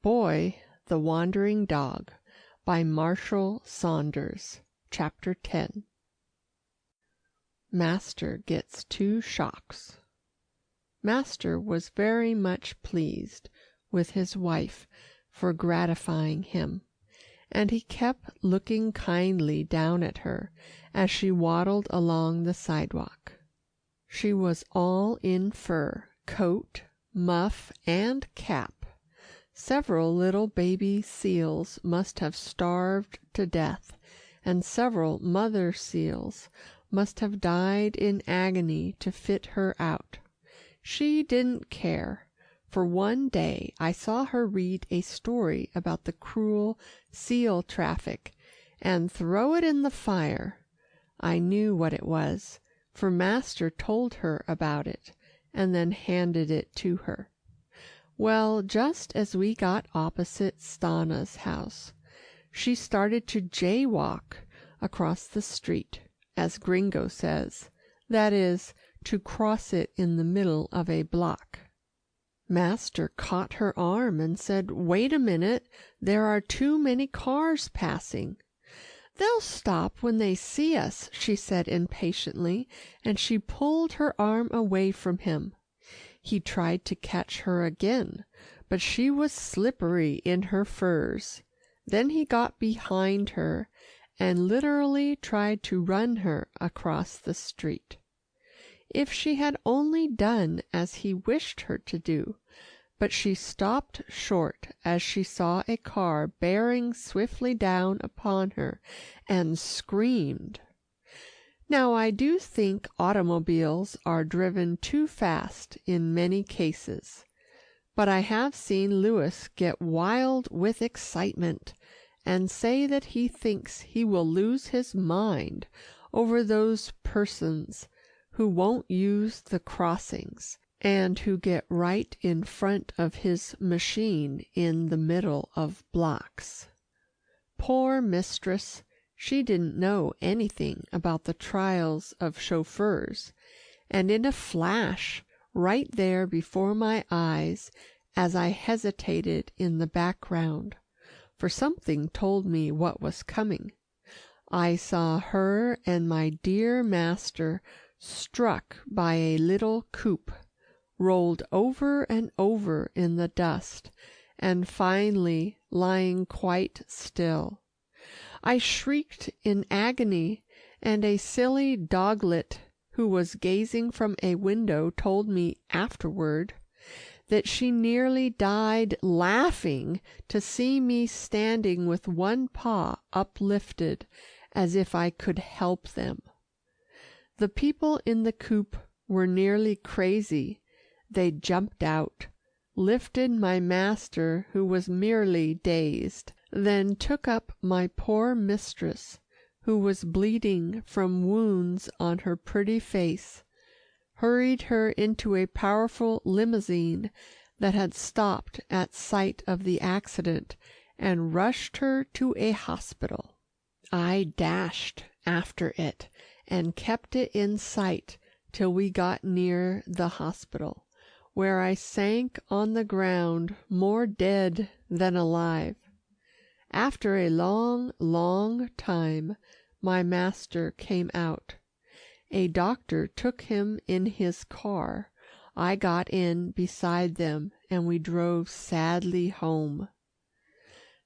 Boy, the Wandering Dog by Marshall Saunders. Chapter 10. Master Gets 2 Shocks. Master was very much pleased with his wife for gratifying him, and he kept looking kindly down at her as she waddled along the sidewalk. She was all in fur, coat, muff, and cap. Several little baby seals must have starved to death, and several mother seals must have died in agony to fit her out. She didn't care, for one day I saw her read a story about the cruel seal traffic and throw it in the fire. I knew what it was, for Master told her about it and then handed it to her. Well, just as we got opposite Stana's house, she started to jaywalk across the street, as Gringo says, that is, to cross it in the middle of a block. Master caught her arm and said, "Wait a minute, there are too many cars passing." "They'll stop when they see us," she said impatiently, and she pulled her arm away from him. He tried to catch her again, but she was slippery in her furs. Then he got behind her and literally tried to run her across the street. If she had only done as he wished her to do, but she stopped short as she saw a car bearing swiftly down upon her, and screamed. Now I do think automobiles are driven too fast in many cases, but I have seen Louis get wild with excitement and say that he thinks he will lose his mind over those persons who won't use the crossings and who get right in front of his machine in the middle of blocks. Poor mistress! She didn't know anything about the trials of chauffeurs, and in a flash, right there before my eyes, as I hesitated in the background, for something told me what was coming, I saw her and my dear master struck by a little coupe, rolled over and over in the dust, and finally lying quite still. I shrieked in agony, and a silly doglet who was gazing from a window told me afterward that she nearly died laughing to see me standing with one paw uplifted as if I could help them. The people in the coupe were nearly crazy. They jumped out, lifted my master who was merely dazed, then took up my poor mistress, who was bleeding from wounds on her pretty face, hurried her into a powerful limousine that had stopped at sight of the accident, and rushed her to a hospital. I dashed after it and kept it in sight till we got near the hospital, where I sank on the ground more dead than alive. After a long, long time, my master came out. A doctor took him in his car. I got in beside them, and we drove sadly home.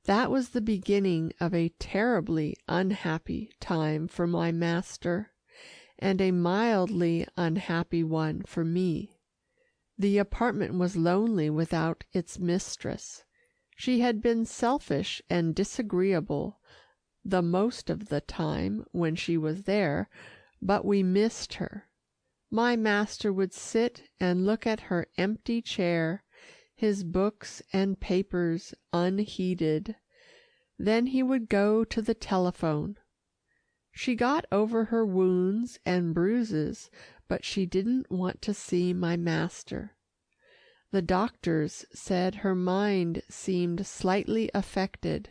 That was the beginning of a terribly unhappy time for my master, and a mildly unhappy one for me. The apartment was lonely without its mistress. She had been selfish and disagreeable the most of the time when she was there, but we missed her. My master would sit and look at her empty chair, his books and papers unheeded. Then he would go to the telephone. She got over her wounds and bruises, but she didn't want to see my master. The doctors said her mind seemed slightly affected.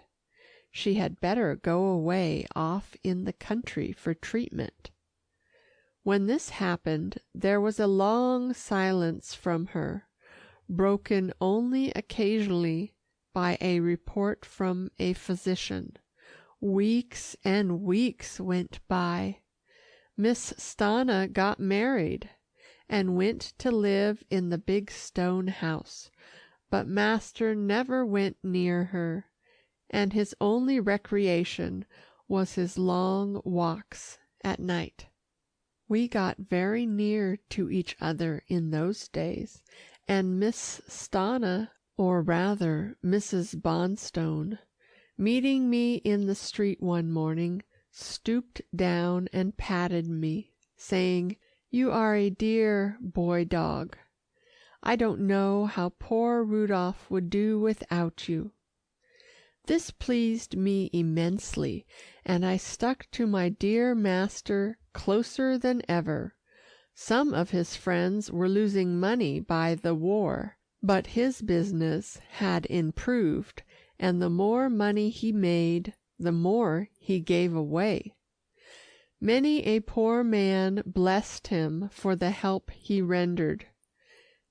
She had better go away off in the country for treatment. When this happened, there was a long silence from her, broken only occasionally by a report from a physician. Weeks and weeks went by. Miss Stanna got married and went to live in the big stone house, but Master never went near her, and his only recreation was his long walks at night. We got very near to each other in those days, and Miss Stanna, or rather Mrs. Bonstone, meeting me in the street one morning, stooped down and patted me, saying, "You are a dear boy dog. I don't know how poor Rudolph would do without you." This pleased me immensely, and I stuck to my dear master closer than ever. Some of his friends were losing money by the war, but his business had improved, and the more money he made, the more he gave away. Many a poor man blessed him for the help he rendered.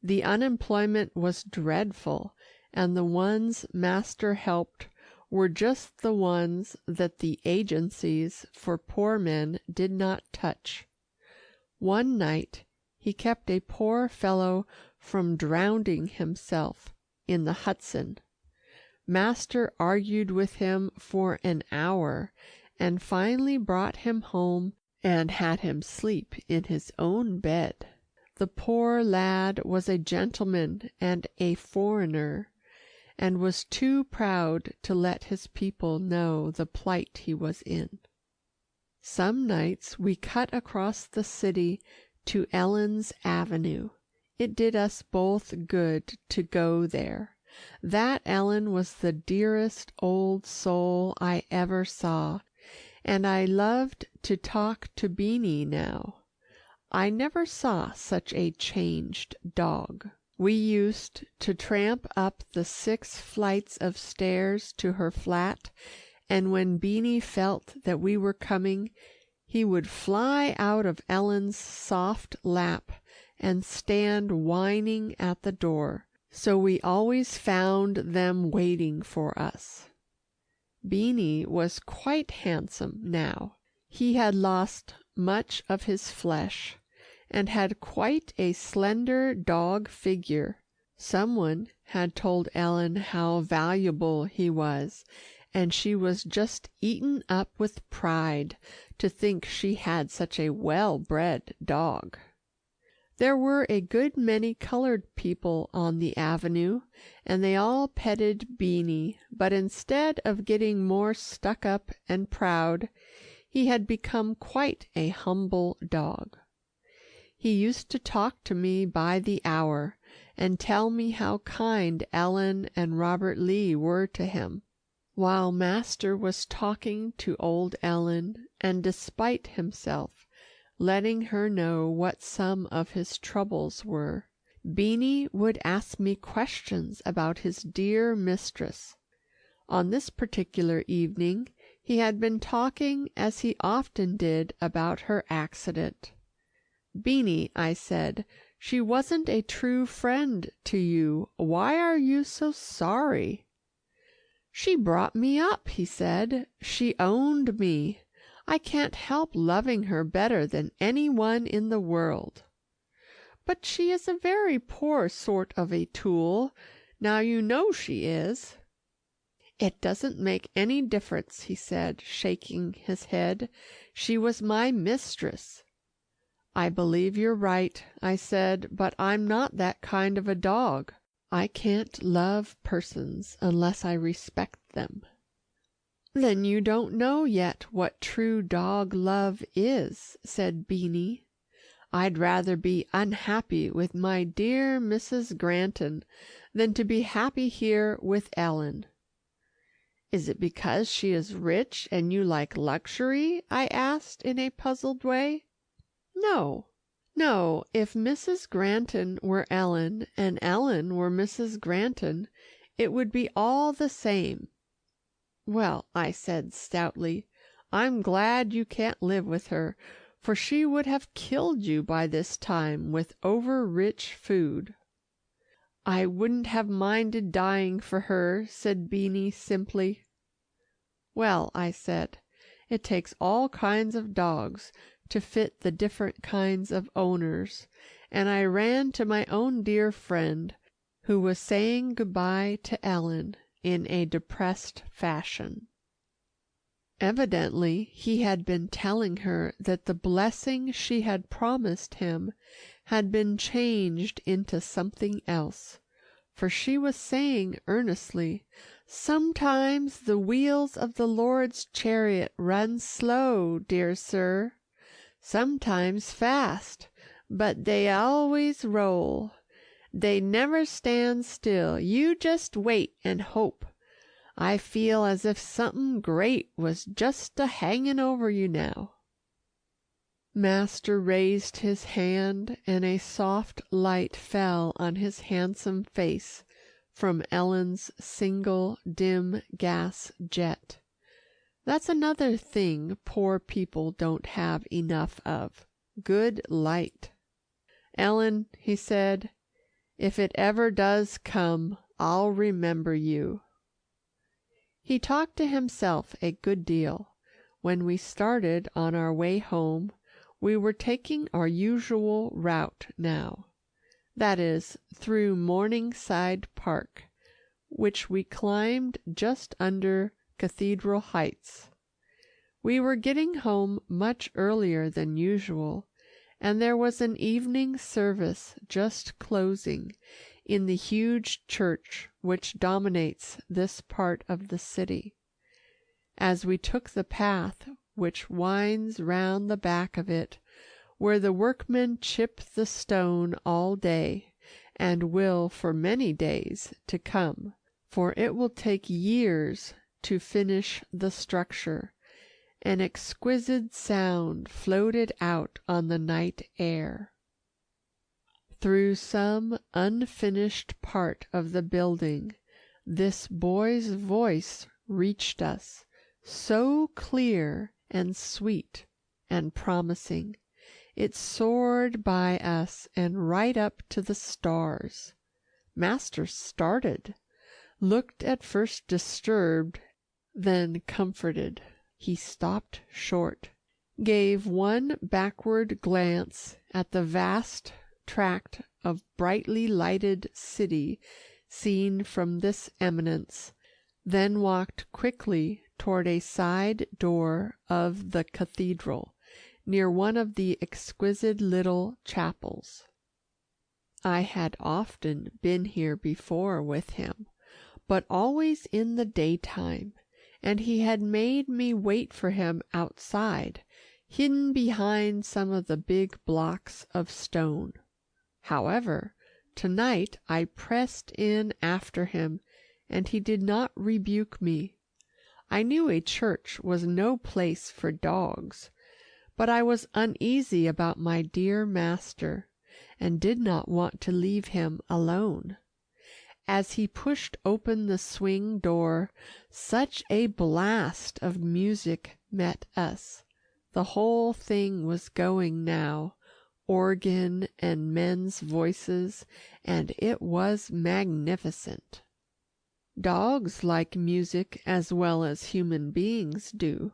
The unemployment was dreadful, and the ones Master helped were just the ones that the agencies for poor men did not touch. One night he kept a poor fellow from drowning himself in the Hudson. Master argued with him for an hour, and finally brought him home and had him sleep in his own bed. The poor lad was a gentleman and a foreigner, and was too proud to let his people know the plight he was in. Some nights we cut across the city to Ellen's Avenue. It did us both good to go there. That Ellen was the dearest old soul I ever saw, and I loved to talk to Beanie now. I never saw such a changed dog. We used to tramp up the 6 flights of stairs to her flat, and when Beanie felt that we were coming, he would fly out of Ellen's soft lap and stand whining at the door, so we always found them waiting for us. Beanie was quite handsome now. He had lost much of his flesh, and had quite a slender dog figure. Someone had told Ellen how valuable he was, and she was just eaten up with pride to think she had such a well-bred dog. There were a good many colored people on the avenue, and they all petted Beanie, but instead of getting more stuck up and proud, he had become quite a humble dog. He used to talk to me by the hour, and tell me how kind Ellen and Robert Lee were to him. While Master was talking to old Ellen, and despite himself, letting her know what some of his troubles were, Beanie would ask me questions about his dear mistress. On this particular evening he had been talking as he often did about her accident. "Beanie," I said, "she wasn't a true friend to you. Why are you so sorry?" "She brought me up," he said. "She owned me. I can't help loving her better than any one in the world." "But she is a very poor sort of a tool. Now you know she is." "It doesn't make any difference," he said, shaking his head. "She was my mistress." "I believe you're right," I said, "but I'm not that kind of a dog. I can't love persons unless I respect them." "Then you don't know yet what true dog love is," said Beanie. "I'd rather be unhappy with my dear Mrs. Granton than to be happy here with Ellen." "Is it because she is rich and you like luxury?" I asked in a puzzled way. No, if Mrs. Granton were Ellen and Ellen were Mrs. Granton, it would be all the same." "Well," I said stoutly, "I'm glad you can't live with her, for she would have killed you by this time with over-rich food." "I wouldn't have minded dying for her," said Beanie simply. "Well," I said, "it takes all kinds of dogs to fit the different kinds of owners," and I ran to my own dear friend, who was saying goodbye to Ellen in a depressed fashion. Evidently he had been telling her that the blessing she had promised him had been changed into something else, for she was saying earnestly, "Sometimes the wheels of the Lord's chariot run slow, dear sir, sometimes fast, but they always roll. They never stand still. You just wait and hope. I feel as if something great was just a-hanging over you now." Master raised his hand, and a soft light fell on his handsome face from Ellen's single dim gas jet. That's another thing poor people don't have enough of, good light. "Ellen," he said, "if it ever does come, I'll remember you." He talked to himself a good deal. When we started on our way home, we were taking our usual route now, that is, through Morningside Park, which we climbed just under Cathedral Heights. We were getting home much earlier than usual, and there was an evening service just closing in the huge church which dominates this part of the city. As we took the path which winds round the back of it, where the workmen chip the stone all day, and will for many days to come, for it will take years to finish the structure, an exquisite sound floated out on the night air. Through some unfinished part of the building, this boy's voice reached us, so clear and sweet and promising. It soared by us and right up to the stars. Master started, looked at first disturbed, then comforted. He stopped short, gave one backward glance at the vast tract of brightly lighted city seen from this eminence, then walked quickly toward a side door of the cathedral, near one of the exquisite little chapels. I had often been here before with him, but always in the daytime, and he had made me wait for him outside, hidden behind some of the big blocks of stone. However, tonight I pressed in after him, and he did not rebuke me. I knew a church was no place for dogs, but I was uneasy about my dear master, and did not want to leave him alone. As he pushed open the swing door, such a blast of music met us. The whole thing was going now, organ and men's voices, and it was magnificent. Dogs like music as well as human beings do.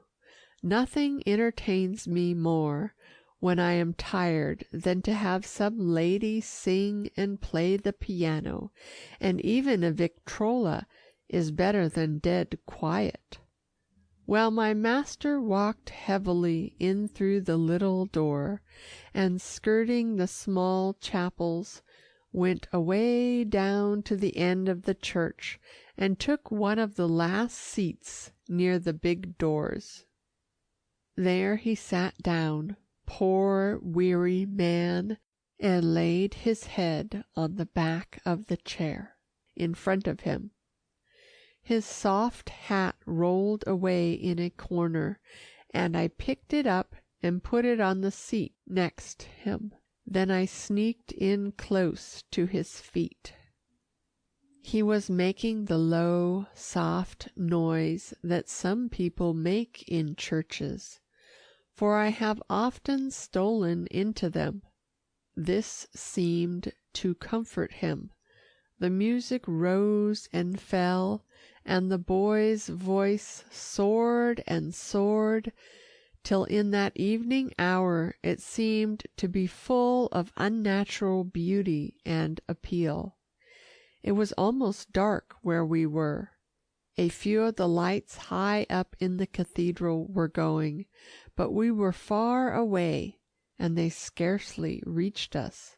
Nothing entertains me more when I am tired than to have some lady sing and play the piano, and even a Victrola is better than dead quiet. Well, my master walked heavily in through the little door, and skirting the small chapels, went away down to the end of the church, and took one of the last seats near the big doors. There he sat down, poor weary man, and laid his head on the back of the chair in front of him. His soft hat rolled away in a corner, and I picked it up and put it on the seat next him. Then I sneaked in close to his feet. He was making the low, soft noise that some people make in churches, for I have often stolen into them. This seemed to comfort him, The music rose and fell, and the boy's voice soared and soared, till in that evening hour it seemed to be full of unnatural beauty and appeal. It was almost dark where we were. A few of the lights high up in the cathedral were going, but we were far away, and they scarcely reached us.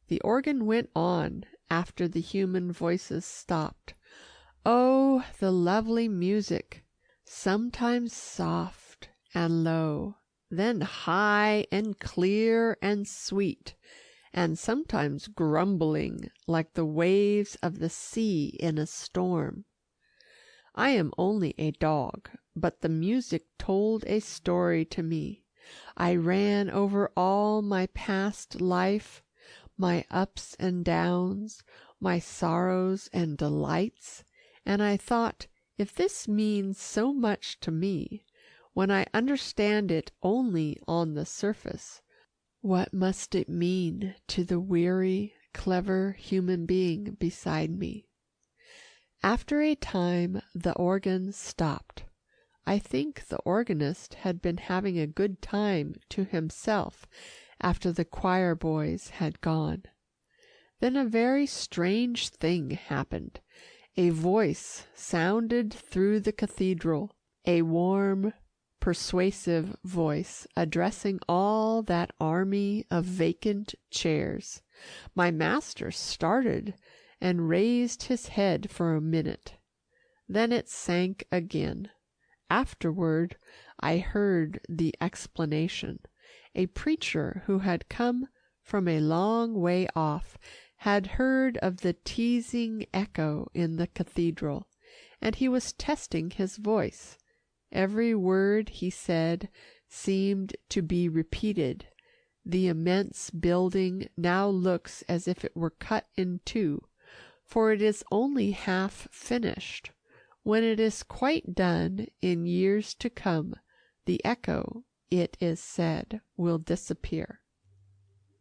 The organ went on after the human voices stopped. Oh, the lovely music! Sometimes soft and low, then high and clear and sweet, and sometimes grumbling like the waves of the sea in a storm. I am only a dog, but the music told a story to me. I ran over all my past life, my ups and downs, my sorrows and delights, and I thought, if this means so much to me, when I understand it only on the surface, what must it mean to the weary, clever human being beside me? After a time the organ stopped. I think the organist had been having a good time to himself after the choir boys had gone. Then a very strange thing happened. A voice sounded through the cathedral, a warm, persuasive voice addressing all that army of vacant chairs. My master started and raised his head for a minute. Then it sank again. Afterward I heard the explanation. A preacher who had come from a long way off had heard of the teasing echo in the cathedral, and he was testing his voice. Every word he said seemed to be repeated. The immense building now looks as if it were cut in two, for it is only half finished. When it is quite done, in years to come, the echo, it is said, will disappear.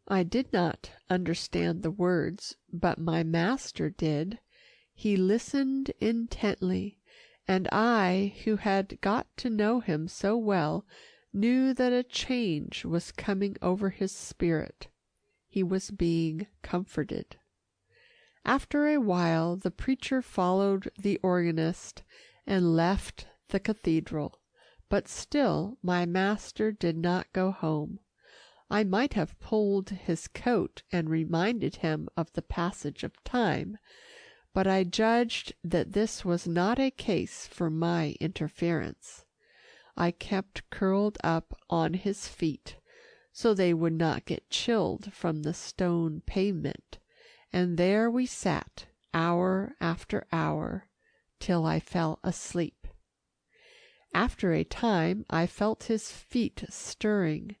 I did not understand the words, but my master did. He listened intently, and I, who had got to know him so well, knew that a change was coming over his spirit. He was being comforted. After a while the preacher followed the organist and left the cathedral, but still my master did not go home. I might have pulled his coat and reminded him of the passage of time, but I judged that this was not a case for my interference. I kept curled up on his feet, so they would not get chilled from the stone pavement, and there we sat, hour after hour, till I fell asleep. After a time I felt his feet stirring.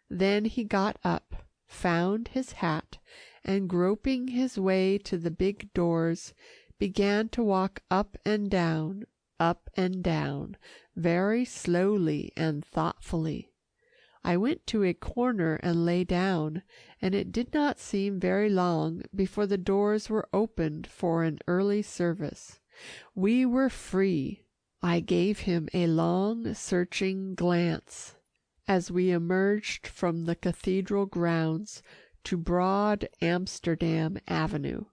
Then he got up, found his hat, and groping his way to the big doors, began to walk up and down, very slowly and thoughtfully. I went to a corner and lay down, and it did not seem very long before the doors were opened for an early service. We were free. I gave him a long, searching glance as we emerged from the cathedral grounds to broad Amsterdam Avenue.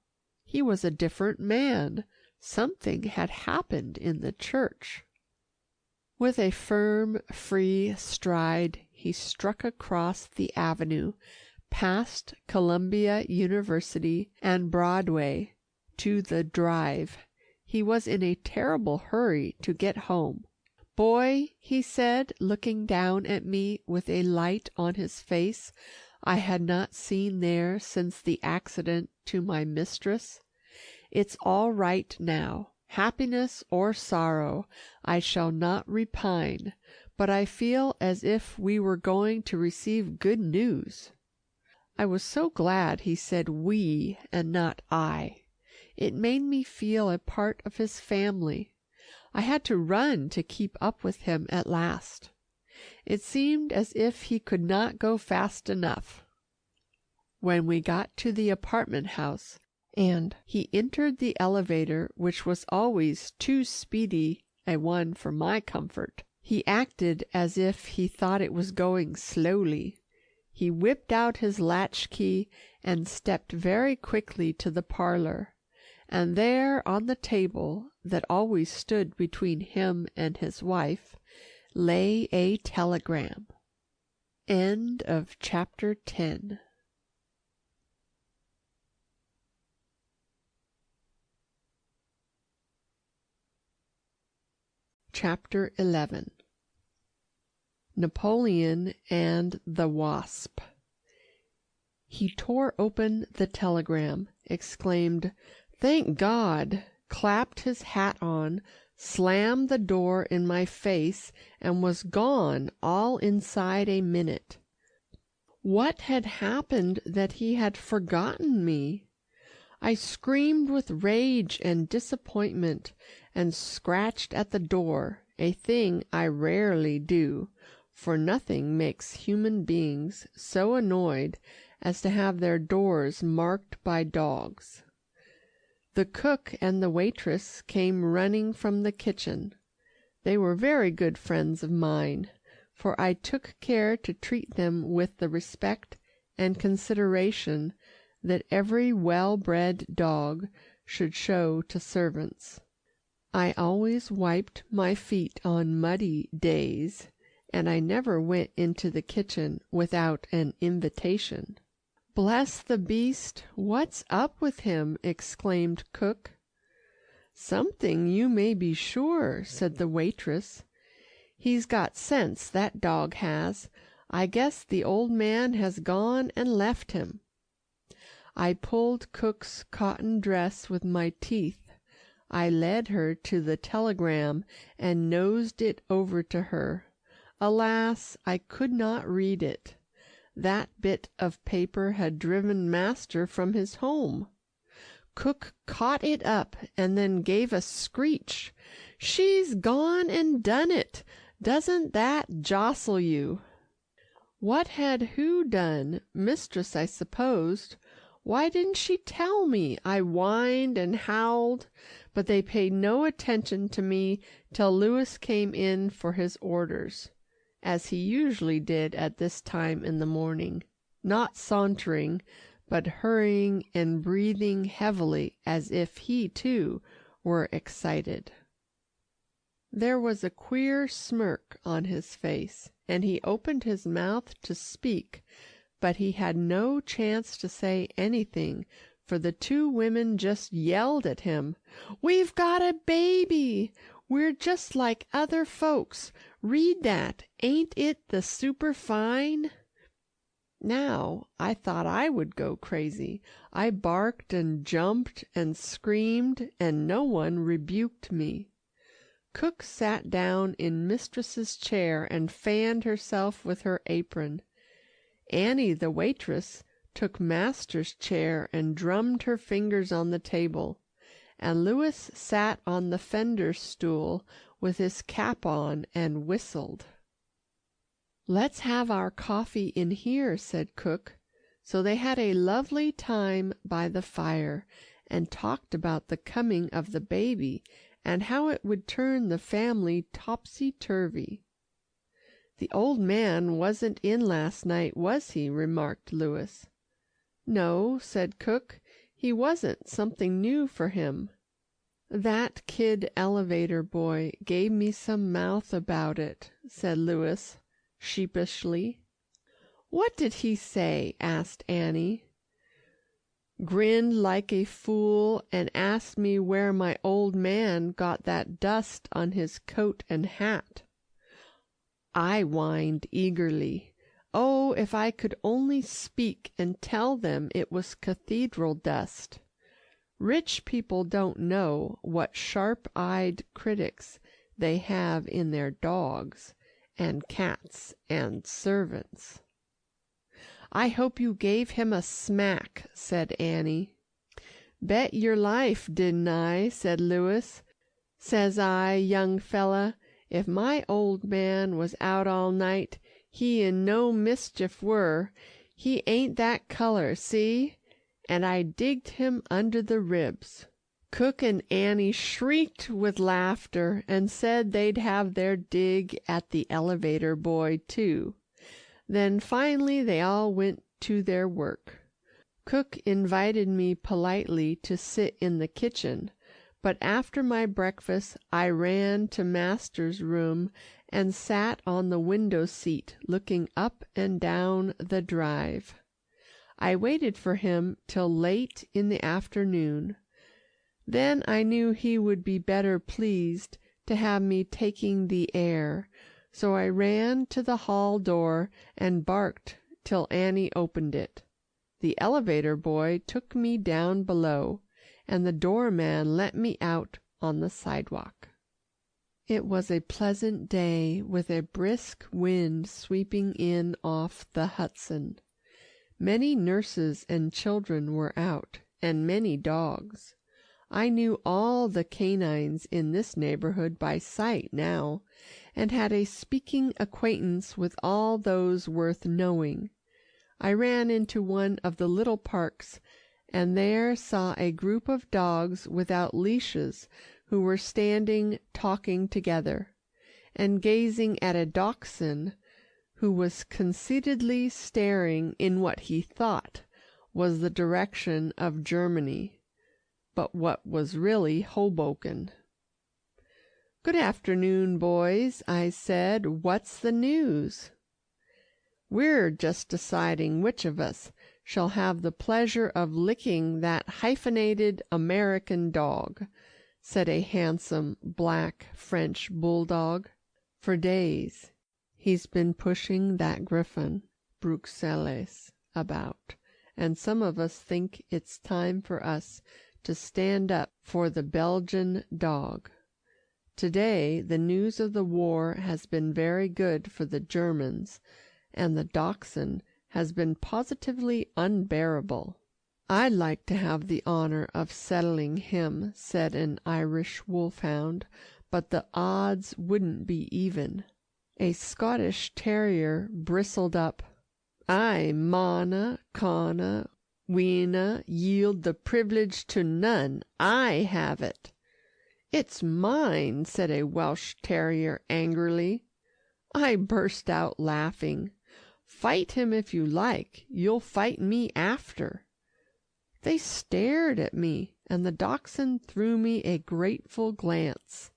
He was a different man. Something had happened in the church. With a firm, free stride, he struck across the avenue, past Columbia University and Broadway, to the Drive. He was in a terrible hurry to get home. "Boy," he said, looking down at me with a light on his face I had not seen there since the accident to my mistress, "it's all right now. Happiness or sorrow, I shall not repine, but I feel as if we were going to receive good news." I was so glad he said we and not I. It made me feel a part of his family. I had to run to keep up with him at last. It seemed as if he could not go fast enough. When we got to the apartment house, and he entered the elevator, which was always too speedy a one for my comfort. He acted as if he thought it was going slowly. He whipped out his latchkey and stepped very quickly to the parlor, and there on the table that always stood between him and his wife lay a telegram. End of chapter 10. Chapter 11. Napoleon and the Wasp. He tore open the telegram, exclaimed, "Thank God!" clapped his hat on, slammed the door in my face, and was gone all inside a minute. What had happened that he had forgotten me? I screamed with rage and disappointment, and scratched at the door, a thing I rarely do, for nothing makes human beings so annoyed as to have their doors marked by dogs. The cook and the waitress came running from the kitchen. They were very good friends of mine, for I took care to treat them with the respect and consideration that every well-bred dog should show to servants. I always wiped my feet on muddy days, and I never went into the kitchen without an invitation. "Bless the beast, what's up with him?" exclaimed cook. "Something, you may be sure," said the waitress. "He's got sense, that dog has. I guess the old man has gone and left him." I pulled cook's cotton dress with my teeth. I led her to the telegram and nosed it over to her. Alas, I could not read it. That bit of paper had driven master from his home. Cook caught it up and then gave a screech. "She's gone and done it! Doesn't that jostle you?" What had who done? Mistress, I supposed. Why didn't she tell me? I whined and howled, but they paid no attention to me till Louis came in for his orders, as he usually did at this time in the morning, not sauntering, but hurrying and breathing heavily as if he, too, were excited. There was a queer smirk on his face, and he opened his mouth to speak, but he had no chance to say anything, for the two women just yelled at him, "We've got a baby! We're just like other folks. Read that. Ain't it the superfine?" Now, I thought I would go crazy. I barked and jumped and screamed, and no one rebuked me. Cook sat down in mistress's chair and fanned herself with her apron. Annie, the waitress, took master's chair and drummed her fingers on the table, and Louis sat on the fender stool with his cap on and whistled. "Let's have our coffee in here," said cook. So they had a lovely time by the fire, and talked about the coming of the baby, and how it would turn the family topsy-turvy. "The old man wasn't in last night, was he?" remarked Louis. "No," said cook, "he wasn't. Something new for him." "That kid elevator boy gave me some mouth about it," said Louis, sheepishly. "What did he say?" asked Annie. "Grinned like a fool, and asked me where my old man got that dust on his coat and hat." I whined eagerly. Oh, if I could only speak and tell them it was cathedral dust. Rich people don't know what sharp-eyed critics they have in their dogs, and cats, and servants. "I hope you gave him a smack," said Annie. "Bet your life, didn't I?" said Louis. "Says I, young fella, if my old man was out all night, he in no mischief were. He ain't that color, see? and I digged him under the ribs." Cook and Annie shrieked with laughter and said they'd have their dig at the elevator boy too. Then finally they all went to their work. Cook invited me politely to sit in the kitchen, but after my breakfast I ran to Master's room and sat on the window seat looking up and down the drive. I waited for him till late in the afternoon. Then I knew he would be better pleased to have me taking the air, so I ran to the hall door and barked till Annie opened it. The elevator boy took me down below, and the doorman let me out on the sidewalk. It was a pleasant day with a brisk wind sweeping in off the Hudson. Many nurses and children were out, and many dogs. I knew all the canines in this neighborhood by sight now, and had a speaking acquaintance with all those worth knowing. I ran into one of the little parks, and there saw a group of dogs without leashes who were standing talking together, and gazing at a dachshund who was conceitedly staring in what he thought was the direction of Germany, but what was really Hoboken. "Good afternoon, boys," I said. "What's the news?" "We're just deciding which of us shall have the pleasure of licking that hyphenated American dog," said a handsome black French bulldog. "For days he's been pushing that Griffon Bruxelles about, and some of us think it's time for us to stand up for the Belgian dog. Today the news of the war has been very good for the Germans, and the dachshund has been positively unbearable." "I'd like to have the honor of settling him," said an Irish wolfhound, "but the odds wouldn't be even." A Scottish terrier bristled up. "I mauna, canna, winna yield the privilege to none. I have it." "It's mine," said a Welsh terrier angrily. I burst out laughing. "Fight him if you like. You'll fight me after." They stared at me, and the dachshund threw me a grateful glance.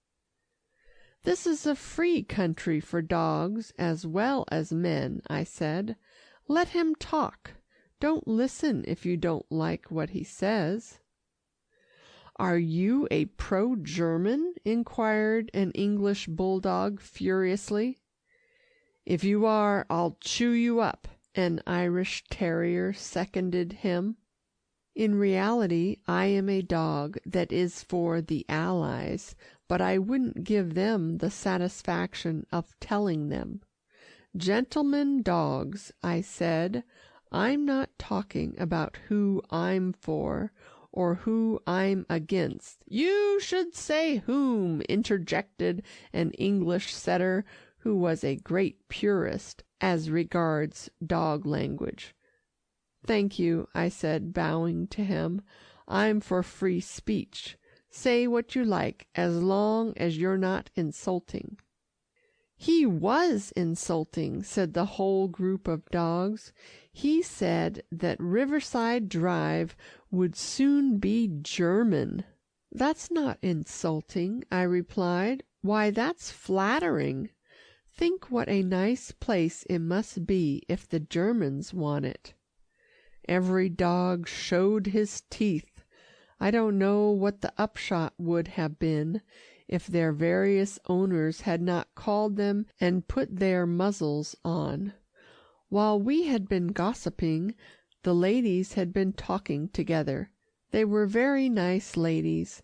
"This is a free country for dogs as well as men," I said. "Let him talk. Don't listen if you don't like what he says." "Are you a pro-German?" inquired an English bulldog furiously. "If you are, I'll chew you up," an Irish terrier seconded him. In reality, I am a dog that is for the Allies, but I wouldn't give them the satisfaction of telling them. "Gentlemen dogs," I said. "I'm not talking about who I'm for, or who I'm against." "You should say whom," interjected an English setter who was a great purist as regards dog language. "Thank you," I said, bowing to him. "I'm for free speech. Say what you like, as long as you're not insulting." "He was insulting," said the whole group of dogs. "He said that Riverside Drive would soon be German." "That's not insulting," I replied. "Why, that's flattering. Think what a nice place it must be if the Germans want it." Every dog showed his teeth. I don't know what the upshot would have been if their various owners had not called them and put their muzzles on. While we had been gossiping, the ladies had been talking together. They were very nice ladies,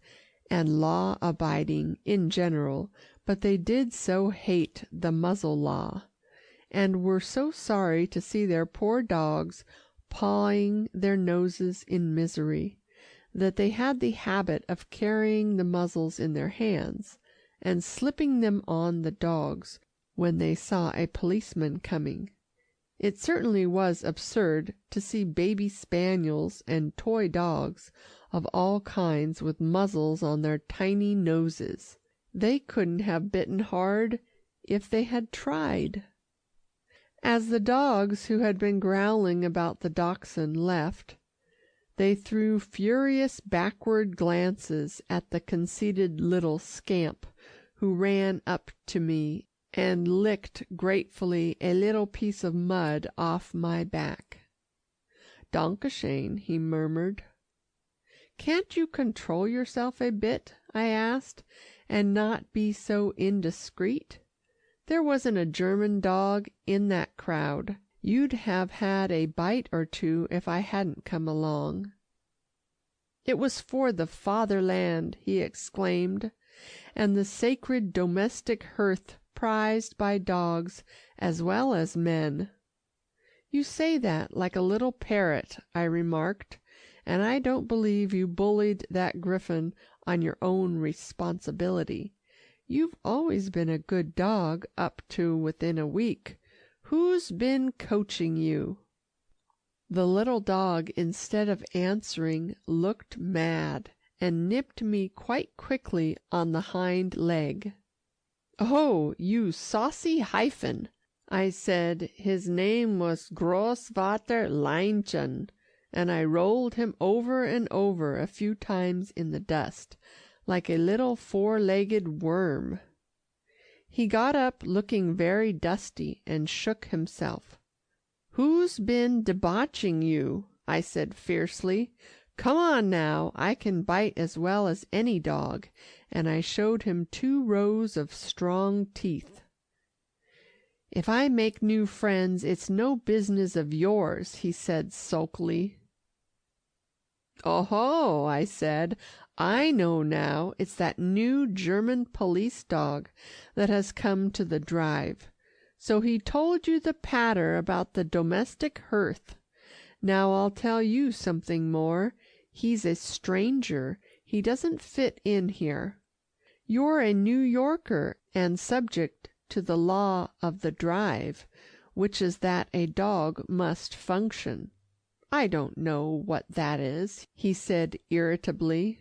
and law-abiding in general, but they did so hate the muzzle law, and were so sorry to see their poor dogs pawing their noses in misery, that they had the habit of carrying the muzzles in their hands, and slipping them on the dogs when they saw a policeman coming. It certainly was absurd to see baby spaniels and toy dogs of all kinds with muzzles on their tiny noses. They couldn't have bitten hard if they had tried. As the dogs who had been growling about the dachshund left, they threw furious backward glances at the conceited little scamp who ran up to me and licked gratefully a little piece of mud off my back. "Dankeschön," he murmured. "Can't you control yourself a bit," I asked, "and not be so indiscreet? There wasn't a German dog in that crowd. You'd have had a bite or two if I hadn't come along." "It was for the Fatherland," he exclaimed, "and the sacred domestic hearth prized by dogs as well as men." "You say that like a little parrot," I remarked, "and I don't believe you bullied that griffon on your own responsibility. You've always been a good dog up to within a week. Who's been coaching you?" The little dog, instead of answering, looked mad, and nipped me quite quickly on the hind leg. "Oh, you saucy hyphen!" I said. His name was Großvater Leinchen, and I rolled him over and over a few times in the dust, like a little four-legged worm. He got up looking very dusty and shook himself. "Who's been debauching you?" I said fiercely. "Come on now, I can bite as well as any dog," and I showed him 2 rows of strong teeth. "If I make new friends, it's no business of yours," he said sulkily. "Oh-ho," I said, "I know now. It's that new German police dog that has come to the drive. So he told you the patter about the domestic hearth. Now I'll tell you something more. He's a stranger. He doesn't fit in here. You're a New Yorker and subject to the law of the drive, which is that a dog must function." "I don't know what that is," he said irritably.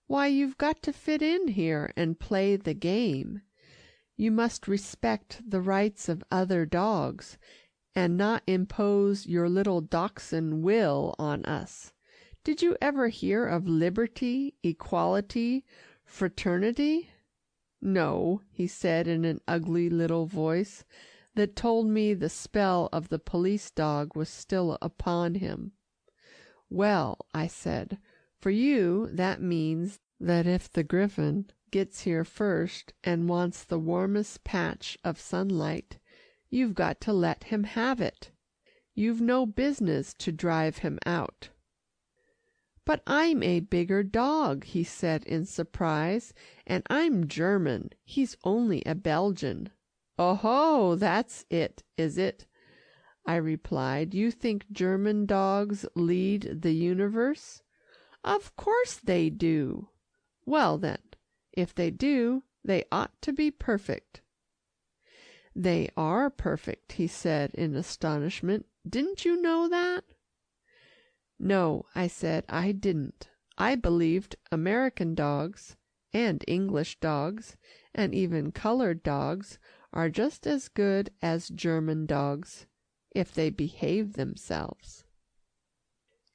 "Why, you've got to fit in here and play the game. You must respect the rights of other dogs, and not impose your little dachshund will on us. Did you ever hear of liberty, equality, fraternity?" "No," he said in an ugly little voice that told me the spell of the police dog was still upon him. "Well," I said, "for you that means that if the griffon gets here first and wants the warmest patch of sunlight, you've got to let him have it. You've no business to drive him out." "But I'm a bigger dog," he said in surprise, "and I'm German. He's only a Belgian." "Oh-ho, that's it, is it?" I replied. "You think German dogs lead the universe?" "Of course they do." "Well then, if they do, they ought to be perfect." "They are perfect," he said in astonishment. "Didn't you know that?" "No," I said, "I didn't. I believed American dogs, and English dogs, and even colored dogs are just as good as German dogs, if they behave themselves."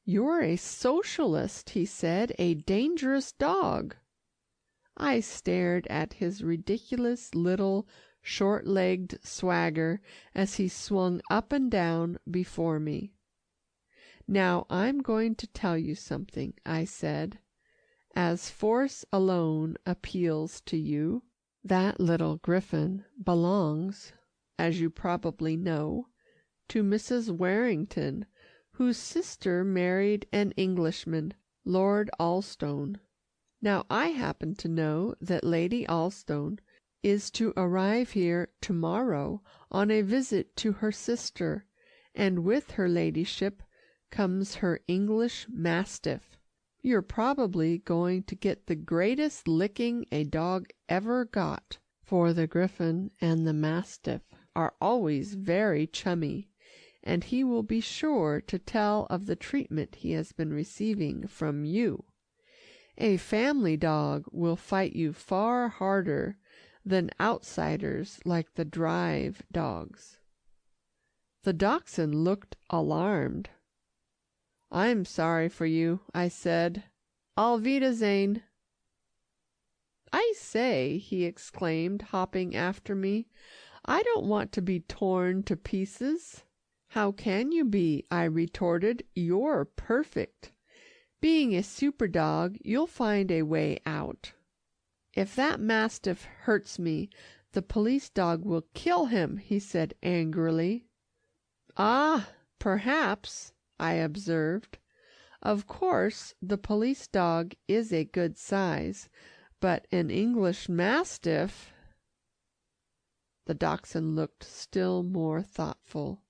"You're a socialist," he said, "a dangerous dog." I stared at his ridiculous little short-legged swagger as he swung up and down before me. "Now I'm going to tell you something," I said. "As force alone appeals to you, that little griffon belongs, as you probably know, to Mrs. Warrington, whose sister married an Englishman, Lord Alstone. Now I happen to know that Lady Alstone is to arrive here to-morrow on a visit to her sister, and with her ladyship comes her English mastiff. You're probably going to get the greatest licking a dog ever got for the griffon and the mastiff." are always very chummy, and he will be sure to tell of the treatment he has been receiving from you. A family dog will fight you far harder than outsiders like the drive dogs." The dachshund looked alarmed. "I'm sorry for you," I said. "Auf Wiedersehen." "I say," he exclaimed, hopping after me, "I don't want to be torn to pieces." "How can you be?" I retorted. "You're perfect. Being a super dog, you'll find a way out." "If that mastiff hurts me, the police dog will kill him," he said angrily. "Ah, perhaps," I observed. "Of course, the police dog is a good size, but an English mastiff—" The dachshund looked still more thoughtful.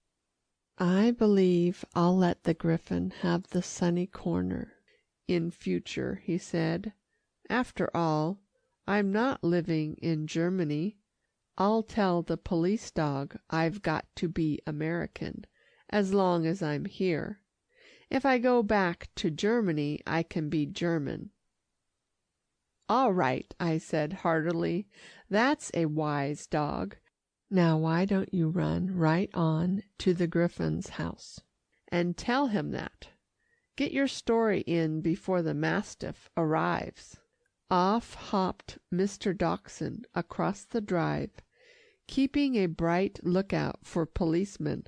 "I believe I'll let the griffon have the sunny corner in future," he said. "After all, I'm not living in Germany. I'll tell the police dog I've got to be American, as long as I'm here. If I go back to Germany, I can be German." "All right," I said heartily. "That's a wise dog. Now why don't you run right on to the griffon's house and tell him that. Get your story in before the mastiff arrives." Off hopped Mr. Dachshund across the drive, keeping a bright lookout for policemen,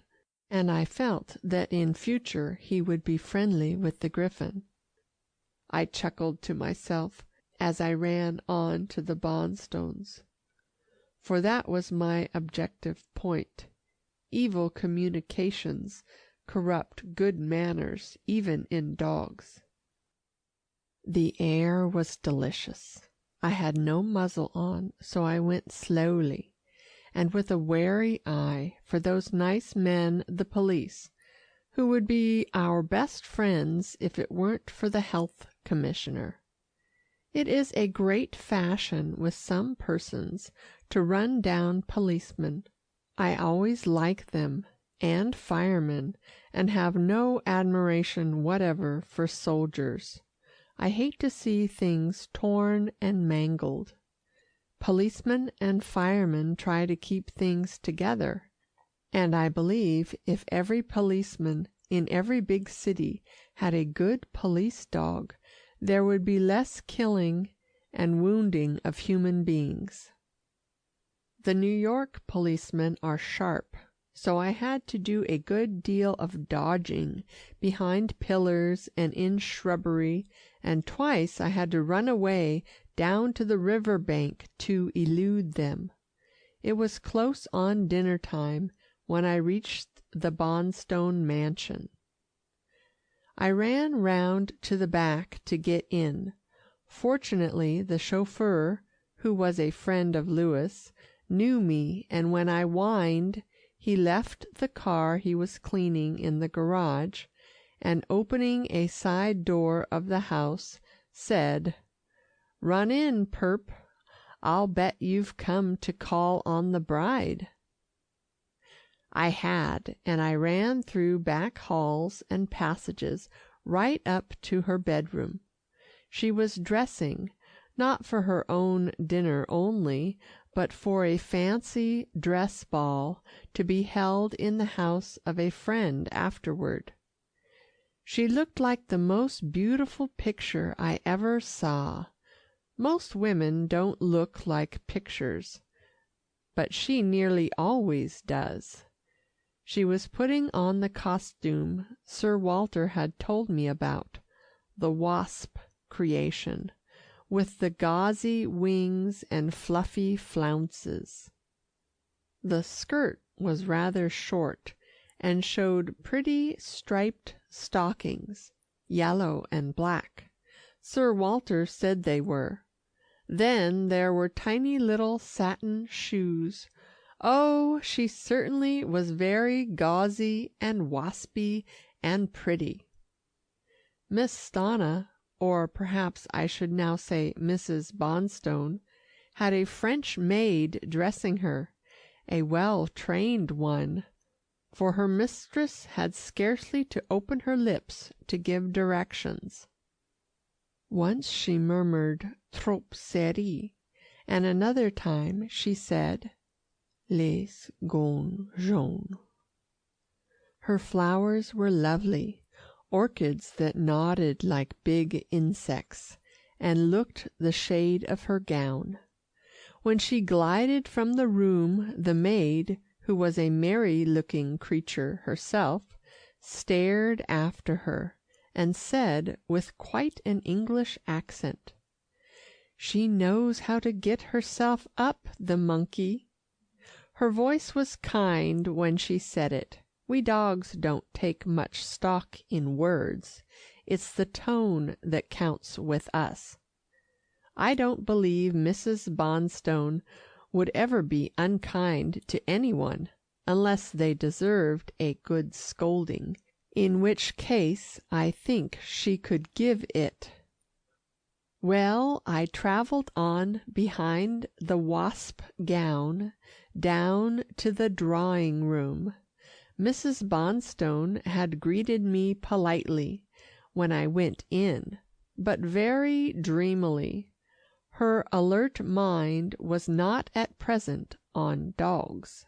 and I felt that in future he would be friendly with the griffon. I chuckled to myself as I ran on to the Bonstones, for that was my objective point. Evil communications corrupt good manners even in dogs. The air was delicious. I had no muzzle on, so I went slowly, and with a wary eye for those nice men, the police, who would be our best friends if it weren't for the health commissioner. It is a great fashion with some persons to run down policemen. I always like them, and firemen, and have no admiration whatever for soldiers. I hate to see things torn and mangled. Policemen and firemen try to keep things together, and I believe if every policeman in every big city had a good police dog, there would be less killing and wounding of human beings. The New York policemen are sharp, so I had to do a good deal of dodging behind pillars and in shrubbery, and twice I had to run away down to the river bank to elude them. It was close on dinner time when I reached the Bonstone mansion. I ran round to the back to get in. Fortunately, the chauffeur, who was a friend of Louis, knew me, and when I whined, he left the car he was cleaning in the garage, and opening a side door of the house, said, "Run in, Perp. I'll bet you've come to call on the bride." I had, and I ran through back halls and passages right up to her bedroom. She was dressing, not for her own dinner only, but for a fancy dress ball to be held in the house of a friend afterward. She looked like the most beautiful picture I ever saw. Most women don't look like pictures, but she nearly always does. She was putting on the costume Sir Walter had told me about, the wasp creation, with the gauzy wings and fluffy flounces. The skirt was rather short and showed pretty striped stockings, yellow and black. Sir Walter said they were. Then there were tiny little satin shoes. Oh, she certainly was very gauzy and waspy and pretty. Miss Stanna, or perhaps I should now say Mrs. Bonstone, had a French maid dressing her, a well-trained one, for her mistress had scarcely to open her lips to give directions. Once she murmured trop serré, and another time she said les gons jaunes. Her flowers were lovely, orchids that nodded like big insects, and looked the shade of her gown. When she glided from the room, the maid, who was a merry-looking creature herself, stared after her, and said with quite an English accent, "She knows how to get herself up, the monkey." Her voice was kind when she said it. We dogs don't take much stock in words. It's the tone that counts with us. I don't believe Mrs. Bonstone would ever be unkind to anyone, unless they deserved a good scolding, in which case I think she could give it. Well, I travelled on behind the wasp gown down to the drawing-room. Mrs. Bonstone had greeted me politely when I went in, but very dreamily. Her alert mind was not at present on dogs.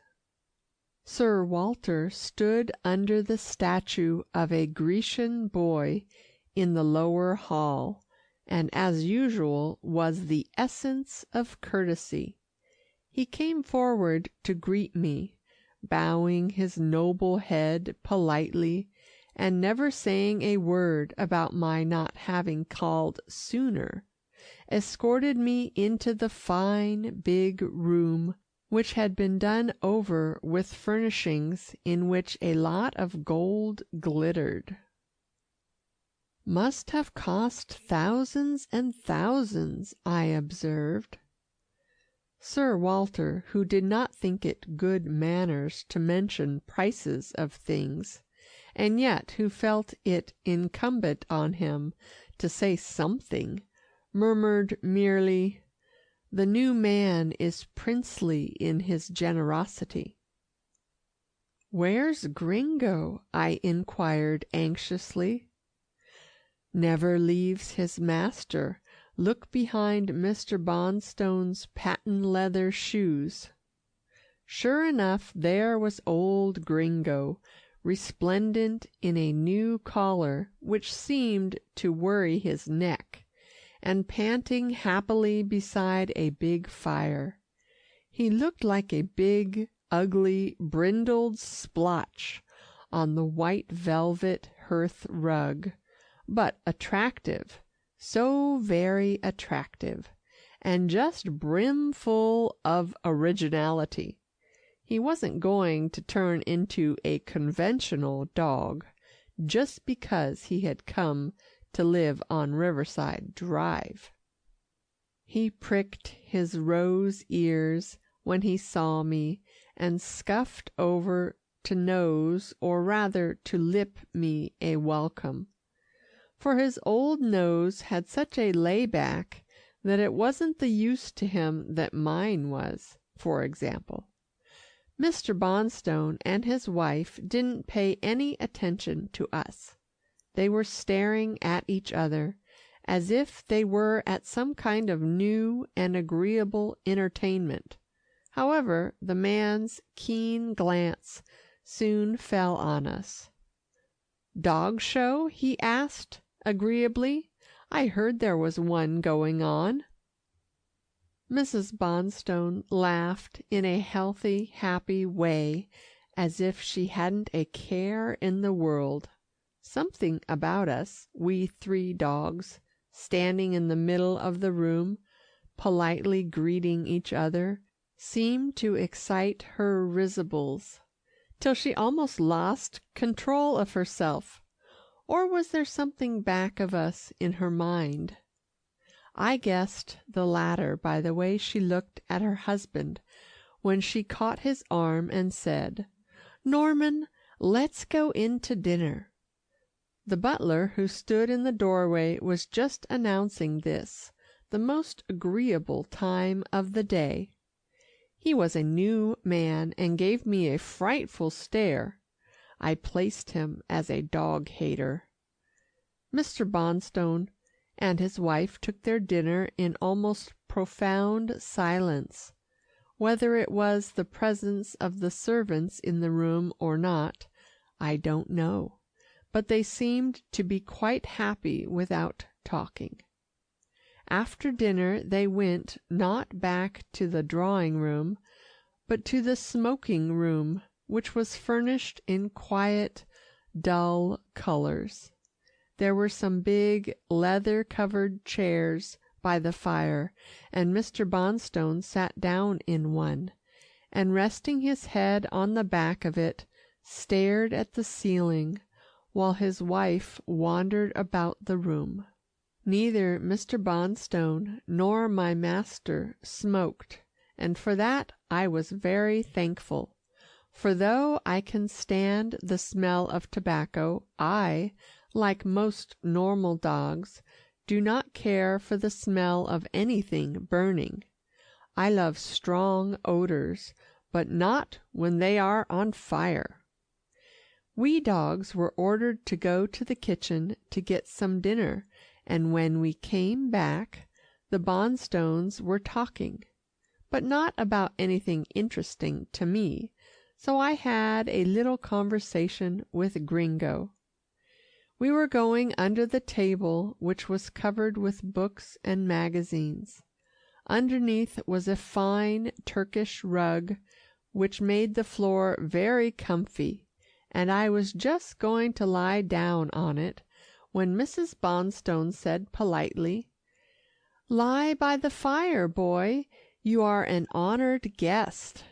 Sir Walter stood under the statue of a Grecian boy in the lower hall, and as usual was the essence of courtesy. He came forward to greet me, bowing his noble head politely, and never saying a word about my not having called sooner, escorted me into the fine big room, which had been done over with furnishings in which a lot of gold glittered. "Must have cost thousands and thousands," I observed. Sir Walter, who did not think it good manners to mention prices of things, and yet who felt it incumbent on him to say something, murmured merely, "The new man is princely in his generosity." "Where's Gringo?" I inquired anxiously. "Never leaves his master. Look behind Mr. Bonstone's patent leather shoes." Sure enough, there was old Gringo, resplendent in a new collar which seemed to worry his neck, and panting happily beside a big fire. He looked like a big, ugly, brindled splotch on the white velvet hearth rug, but attractive, so very attractive, and just brimful of originality. He wasn't going to turn into a conventional dog, just because he had come to live on Riverside Drive. He pricked his rose ears when he saw me, and scuffed over to nose, or rather to lip me a welcome. For his old nose had such a layback that it wasn't the use to him that mine was, for example. Mr. Bonstone and his wife didn't pay any attention to us. They were staring at each other, as if they were at some kind of new and agreeable entertainment. However, the man's keen glance soon fell on us. "Dog show?" he asked agreeably. "I heard there was one going on." Mrs. Bonstone laughed in a healthy, happy way, as if she hadn't a care in the world. Something about us, we 3 dogs, standing in the middle of the room, politely greeting each other, seemed to excite her risibles, till she almost lost control of herself. Or was there something back of us in her mind? I guessed the latter by the way she looked at her husband when she caught his arm and said, "Norman, let's go in to dinner." The butler who stood in the doorway was just announcing this, the most agreeable time of the day. He was a new man and gave me a frightful stare. I placed him as a dog hater. Mr. Bonstone and his wife took their dinner in almost profound silence. Whether it was the presence of the servants in the room or not, I don't know, but they seemed to be quite happy without talking. After dinner they went not back to the drawing room, but to the smoking room, which was furnished in quiet, dull colors. There were some big leather-covered chairs by the fire, and Mr. Bonstone sat down in one, and resting his head on the back of it, stared at the ceiling, while his wife wandered about the room. Neither Mr. Bonstone nor my master smoked, and for that I was very thankful, for though I can stand the smell of tobacco, I, like most normal dogs, do not care for the smell of anything burning. I love strong odors, but not when they are on fire. We dogs were ordered to go to the kitchen to get some dinner, and when we came back, the Bonstones were talking, but not about anything interesting to me, so I had a little conversation with Gringo. We were going under the table, which was covered with books and magazines. Underneath was a fine Turkish rug, which made the floor very comfy, and I was just going to lie down on it, when Mrs. Bonstone said politely, "Lie by the fire, boy. You are an honored guest."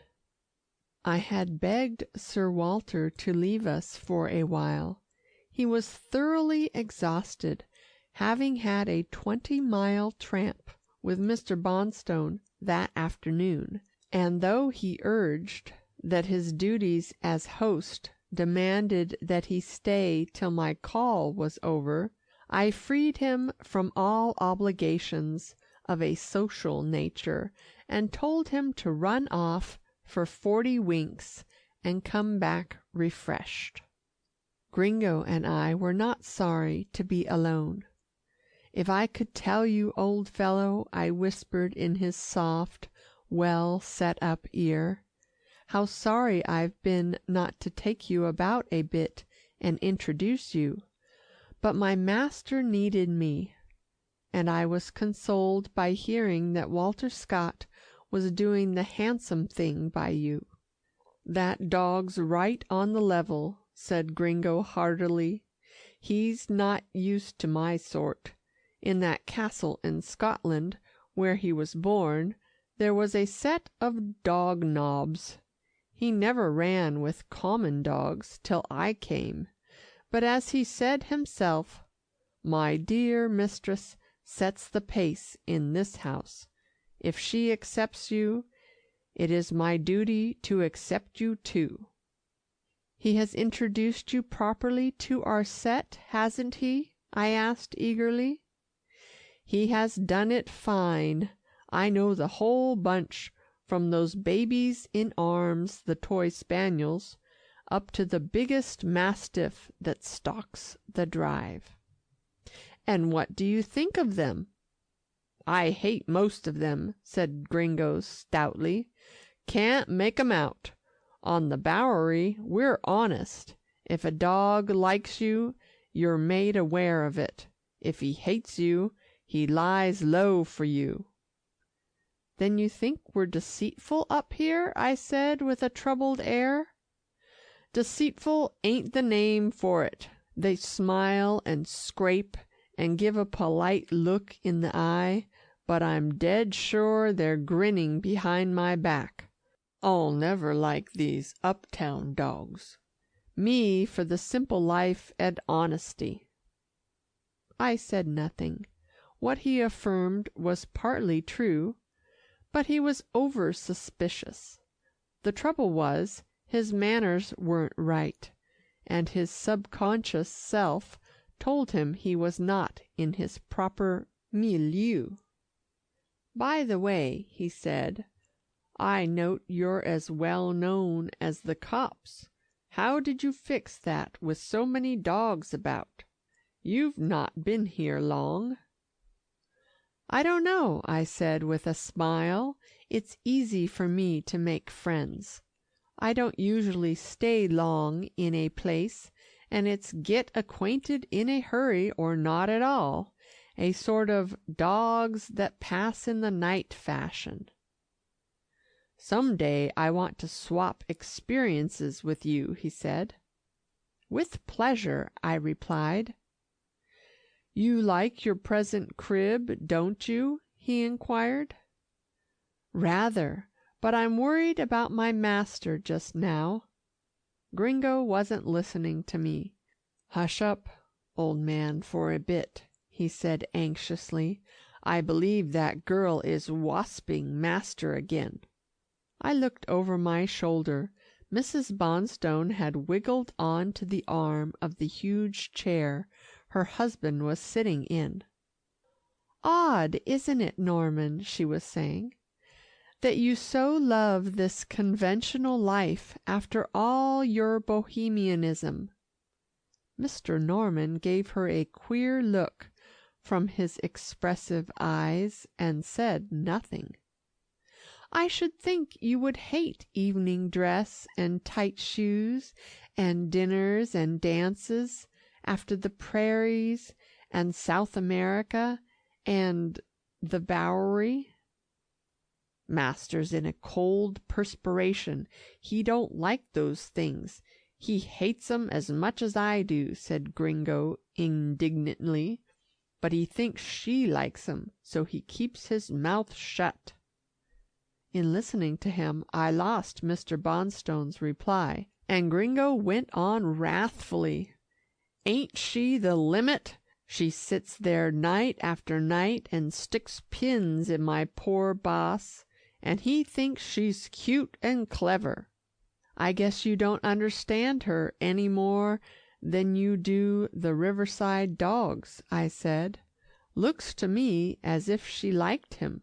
I had begged Sir Walter to leave us for a while. He was thoroughly exhausted, having had a 20-mile tramp with Mr. Bonstone that afternoon, and though he urged that his duties as host demanded that he stay till my call was over, I freed him from all obligations of a social nature, and told him to run off for 40 winks and come back refreshed. Gringo and I were not sorry to be alone. "If I could tell you, old fellow," I whispered in his soft, well set up ear, "how sorry I've been not to take you about a bit and introduce you, but my master needed me," and I was consoled by hearing that Walter Scott was doing the handsome thing by you. "That dog's right on the level," said Gringo heartily. "He's not used to my sort. In that castle in Scotland, where he was born, there was a set of dog nobs. He never ran with common dogs till I came, but as he said himself, 'My dear mistress sets the pace in this house. If she accepts you, it is my duty to accept you too.'" "He has introduced you properly to our set, hasn't he?" I asked eagerly. "He has done it fine. I know the whole bunch, from those babies in arms, the toy spaniels, up to the biggest mastiff that stalks the drive." "And what do you think of them?" "I hate most of them," said Gringo stoutly. "Can't make 'em out. On the Bowery we're honest. If a dog likes you, you're made aware of it. If he hates you, he lies low for you." "Then you think we're deceitful up here?" I said with a troubled air. "Deceitful ain't the name for it. They smile and scrape and give a polite look in the eye, but I'm dead sure they're grinning behind my back. I'll never like these uptown dogs. Me for the simple life and honesty." I said nothing. What he affirmed was partly true, but he was over-suspicious. The trouble was, his manners weren't right, and his subconscious self told him he was not in his proper milieu. "By the way," he said, I note you're as well known as the cops. How did you fix that with so many dogs about? You've not been here long." "I don't know," I said with a smile. "It's easy for me to make friends. I don't usually stay long in a place, and it's get acquainted in a hurry or not at all, a sort of dogs that pass in the night fashion." "Some day I want to swap experiences with you," he said. "With pleasure," I replied. "You like your present crib, don't you?" he inquired. "Rather, but I'm worried about my master just now." Gringo wasn't listening to me. "Hush up, old man, for a bit," he said anxiously. "I believe that girl is wasping master again." I looked over my shoulder. Mrs. Bonstone had wiggled on to the arm of the huge chair her husband was sitting in. "Odd, isn't it, Norman," she was saying, "that you so love this conventional life after all your bohemianism?" Mr. Norman gave her a queer look from his expressive eyes and said nothing. "I should think you would hate evening dress and tight shoes and dinners and dances after the prairies and South America and the Bowery." "Master's in a cold perspiration. He don't like those things. He hates 'em as much as I do," said Gringo indignantly. "But he thinks she likes 'em, so he keeps his mouth shut." In listening to him, I lost Mr. Bonstone's reply, and Gringo went on wrathfully. "Ain't she the limit? She sits there night after night and sticks pins in my poor boss, and he thinks she's cute and clever." "I guess you don't understand her any more than you do the Riverside dogs," I said. "Looks to me as if she liked him."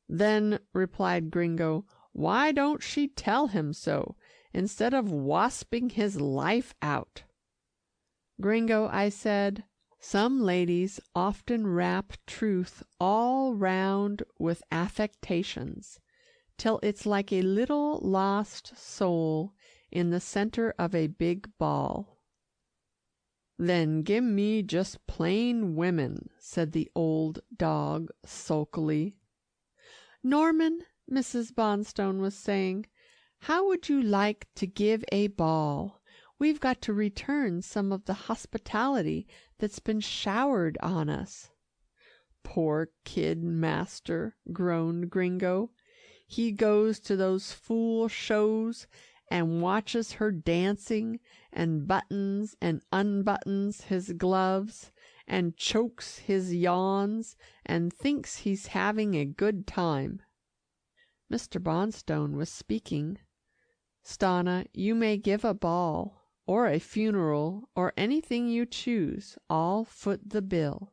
"Then," replied Gringo, "why don't she tell him so, instead of wasping his life out?" "Gringo," I said, "some ladies often wrap truth all round with affectations, till it's like a little lost soul in the centre of a big ball." "Then give me just plain women," said the old dog sulkily. "Norman," Mrs. Bonstone was saying, "how would you like to give a ball? We've got to return some of the hospitality that's been showered on us." "Poor kid master," groaned Gringo. "He goes to those fool shows and watches her dancing, and buttons and unbuttons his gloves, and chokes his yawns, and thinks he's having a good time." Mr. Bonstone was speaking. "Stanna, you may give a ball, or a funeral, or anything you choose. I'll foot the bill."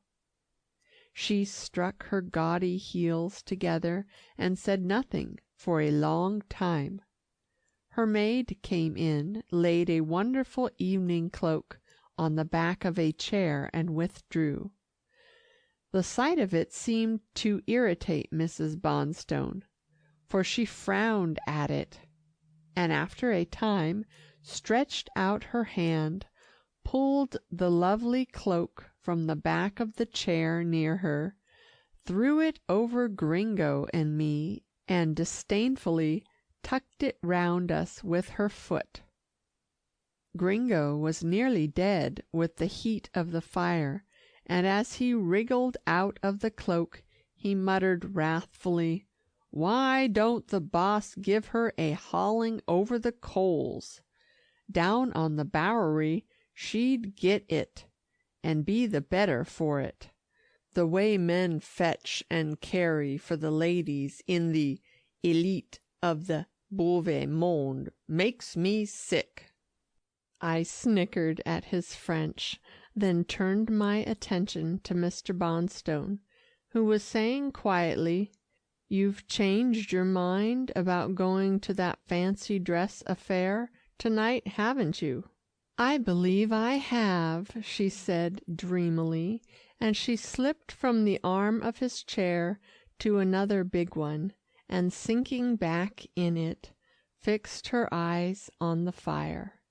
She struck her gaudy heels together and said nothing for a long time. Her maid came in, laid a wonderful evening cloak on the back of a chair, and withdrew. The sight of it seemed to irritate Mrs. Bonstone, for she frowned at it, and after a time stretched out her hand, pulled the lovely cloak from the back of the chair near her, threw it over Gringo and me, and disdainfully tucked it round us with her foot. Gringo was nearly dead with the heat of the fire, and as he wriggled out of the cloak, he muttered wrathfully, "Why don't the boss give her a hauling over the coals? Down on the Bowery she'd get it, and be the better for it. The way men fetch and carry for the ladies in the élite of the Beauvais monde makes me sick." I snickered at his French, then turned my attention to Mr. Bonstone, who was saying quietly, You've changed your mind about going to that fancy dress affair tonight, haven't you?" "I believe I have," she said dreamily, and she slipped from the arm of his chair to another big one, and sinking back in it, fixed her eyes on the fire.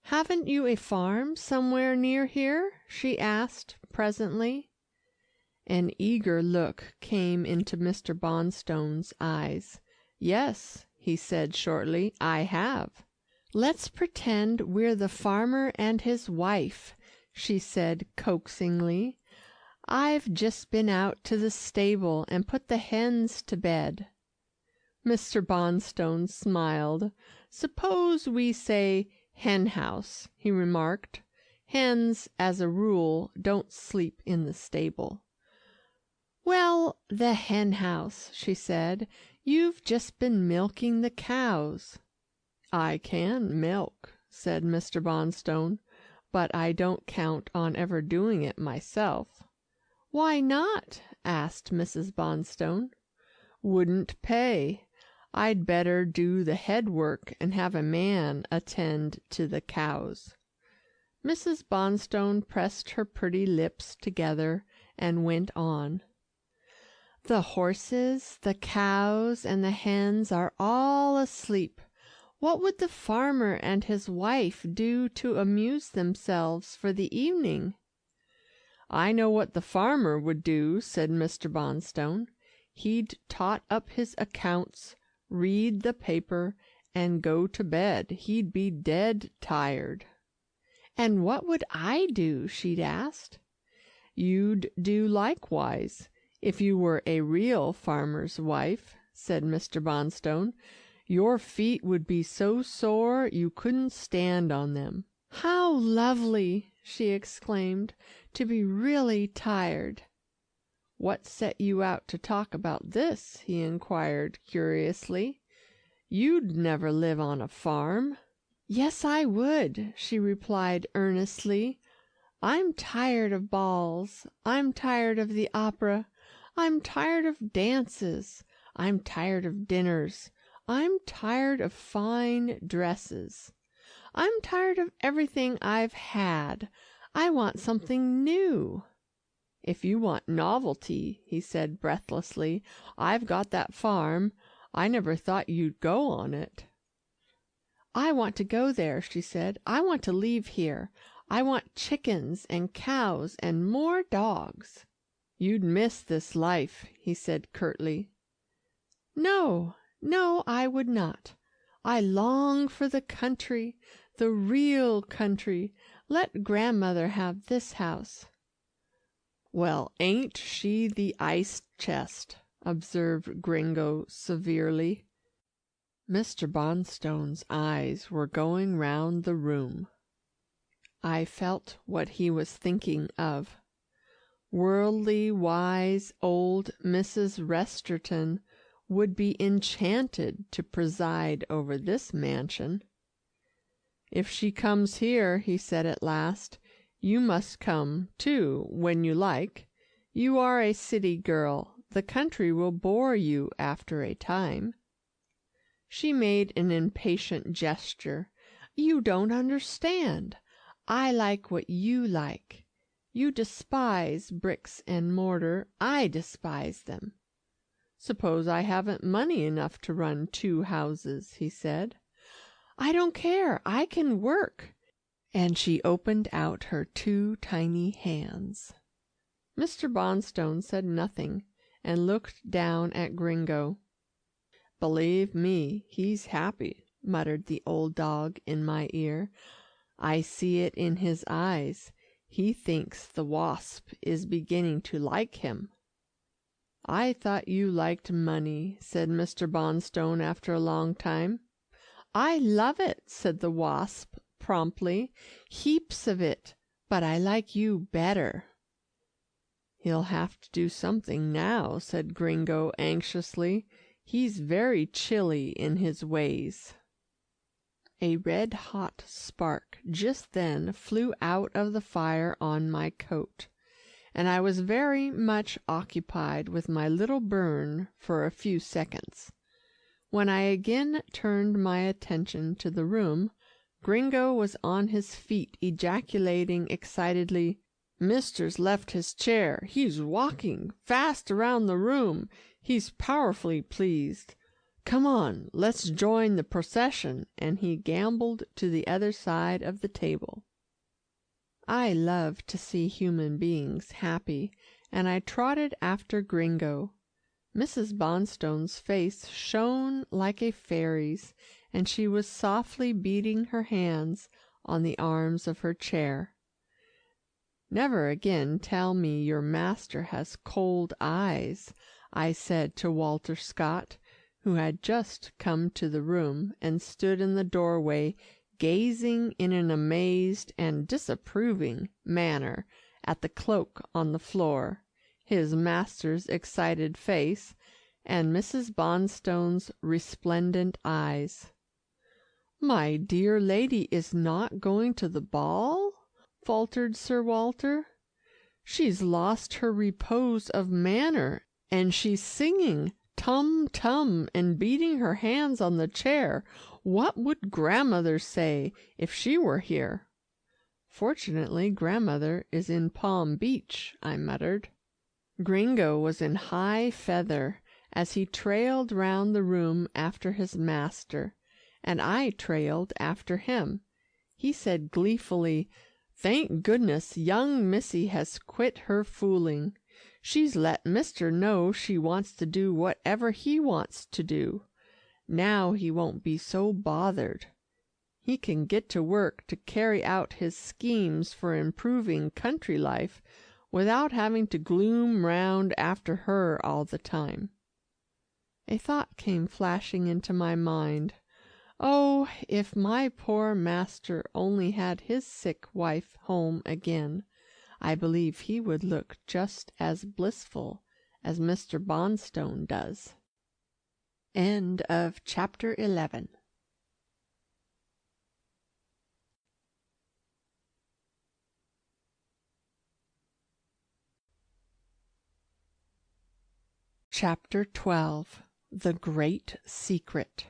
"Haven't you a farm somewhere near here?" she asked presently. An eager look came into Mr. Bonstone's eyes. "Yes," he said shortly, "I have." "Let's pretend we're the farmer and his wife," she said coaxingly. "I've just been out to the stable and put the hens to bed." Mr. Bonstone smiled. "Suppose we say hen house," he remarked. "Hens, as a rule, don't sleep in the stable." "Well, the hen house," she said. "You've just been milking the cows." "I can milk," said Mr. Bonstone, "but I don't count on ever doing it myself." "Why not?" asked Mrs. Bonstone. "Wouldn't pay. I'd better do the head work and have a man attend to the cows." Mrs. Bonstone pressed her pretty lips together and went on. "The horses, the cows, and the hens are all asleep. What would the farmer and his wife do to amuse themselves for the evening?" "I know what the farmer would do," said Mr. Bonstone. "He'd tot up his accounts, read the paper, and go to bed. He'd be dead tired." "And what would I do?" she'd asked. "You'd do likewise, if you were a real farmer's wife," said Mr. Bonstone. "Your feet would be so sore you couldn't stand on them." "How lovely," she exclaimed, "to be really tired." "What set you out to talk about this?" he inquired curiously. "You'd never live on a farm." "Yes, I would," she replied earnestly. "I'm tired of balls. I'm tired of the opera. I'm tired of dances. I'm tired of dinners. I'm tired of fine dresses. I'm tired of everything I've had. I want something new." "If you want novelty," he said breathlessly, "I've got that farm. I never thought you'd go on it." "I want to go there," she said. "I want to leave here. I want chickens and cows and more dogs." "You'd miss this life," he said curtly. "No, no, I would not. I long for the country, the real country. Let grandmother have this house." "Well, ain't she the ice chest?" observed Gringo severely. Mr. Bonstone's eyes were going round the room. I felt what he was thinking of. Worldly wise old Mrs. Resterton would be enchanted to preside over this mansion. "If she comes here," he said at last, "you must come, too, when you like. You are a city girl. The country will bore you after a time." She made an impatient gesture. "You don't understand. I like what you like. You despise bricks and mortar. I despise them." "Suppose I haven't money enough to run 2 houses," he said. "I don't care. I can work," and she opened out her 2 tiny hands. Mr. Bonstone said nothing, and looked down at Gringo. "Believe me, he's happy," muttered the old dog in my ear. "I see it in his eyes. He thinks the wasp is beginning to like him." "I thought you liked money," said Mr. Bonstone after a long time. "I love it," said the wasp promptly. "Heaps of it, but I like you better." "He'll have to do something now," said Gringo anxiously. "He's very chilly in his ways." A red-hot spark just then flew out of the fire on my coat, and I was very much occupied with my little burn for a few seconds. When I again turned my attention to the room, Gringo was on his feet, ejaculating excitedly, "Mister's left his chair. He's walking fast around the room. He's powerfully pleased. Come on, let's join the procession," and he gamboled to the other side of the table. I love to see human beings happy, and I trotted after Gringo. Mrs. Bonstone's face shone like a fairy's, and she was softly beating her hands on the arms of her chair. "Never again tell me your master has cold eyes," I said to Walter Scott, who had just come to the room and stood in the doorway gazing in an amazed and disapproving manner at the cloak on the floor, his master's excited face, and Mrs. Bonstone's resplendent eyes. "My dear lady is not going to the ball?" faltered Sir Walter. "She's lost her repose of manner, and she's singing tum tum and beating her hands on the chair. What would grandmother say if she were here?" "Fortunately, grandmother is in Palm Beach," I muttered. Gringo was in high feather as he trailed round the room after his master, and I trailed after him. He said gleefully, "Thank goodness young Missy has quit her fooling. She's let Mister know she wants to do whatever he wants to do. Now he won't be so bothered. He can get to work to carry out his schemes for improving country life without having to gloom round after her all the time." A thought came flashing into my mind. Oh, if my poor master only had his sick wife home again, I believe he would look just as blissful as Mr. Bonstone does. End of chapter 11. Chapter 12. The Great Secret.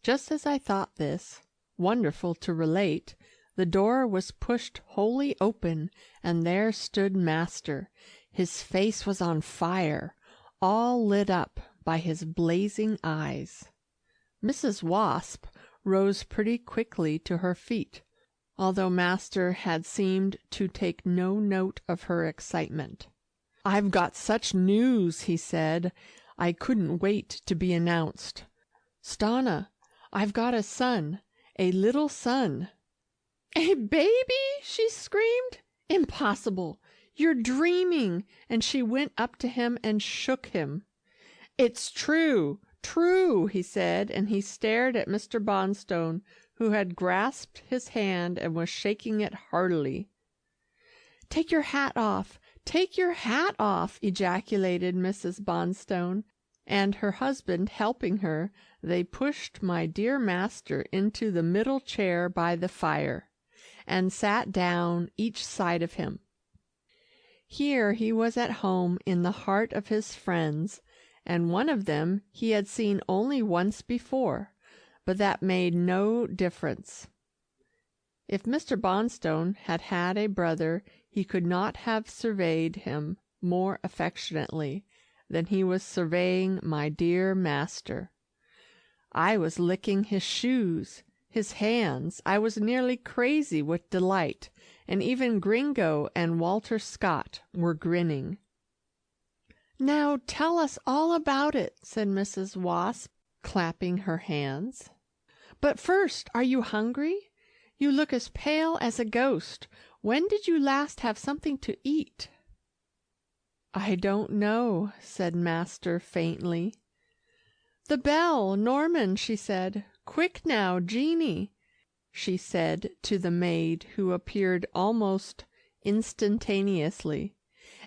Just as I thought this, wonderful to relate, the door was pushed wholly open, and there stood master. His face was on fire, all lit up by his blazing eyes. Mrs. Wasp rose pretty quickly to her feet, although master had seemed to take no note of her excitement. "I've got such news," he said. "I couldn't wait to be announced. Stanna, I've got a son, a little son." "A baby?" she screamed. "Impossible! You're dreaming," and she went up to him and shook him. "It's true, true," he said, and he stared at Mr. Bonstone, who had grasped his hand and was shaking it heartily. "Take your hat off! Take your hat off!" ejaculated Mrs. Bonstone, and her husband helping her, they pushed my dear master into the middle chair by the fire, and sat down each side of him. Here he was at home in the heart of his friends, and one of them he had seen only once before, but that made no difference. If Mr. Bonstone had had a brother, he could not have surveyed him more affectionately than he was surveying my dear master. I was licking his shoes, his hands. I was nearly crazy with delight, and even Gringo and Walter Scott were grinning. "Now tell us all about it," said Mrs. Wasp, clapping her hands. "But first, are you hungry? You look as pale as a ghost. When did you last have something to eat?" "I don't know," said master faintly. "The bell, Norman," she said. "Quick now, Jeanie," she said to the maid, who appeared almost instantaneously.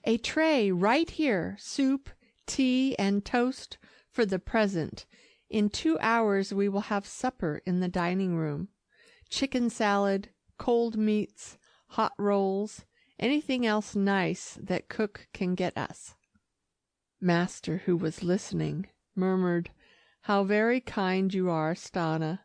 "A tray right here, soup, tea, and toast for the present. In 2 hours we will have supper in the dining room. Chicken salad, cold meats, hot rolls, Anything else nice that cook can get us?" Master, who was listening, murmured, "How very kind you are, Stanna."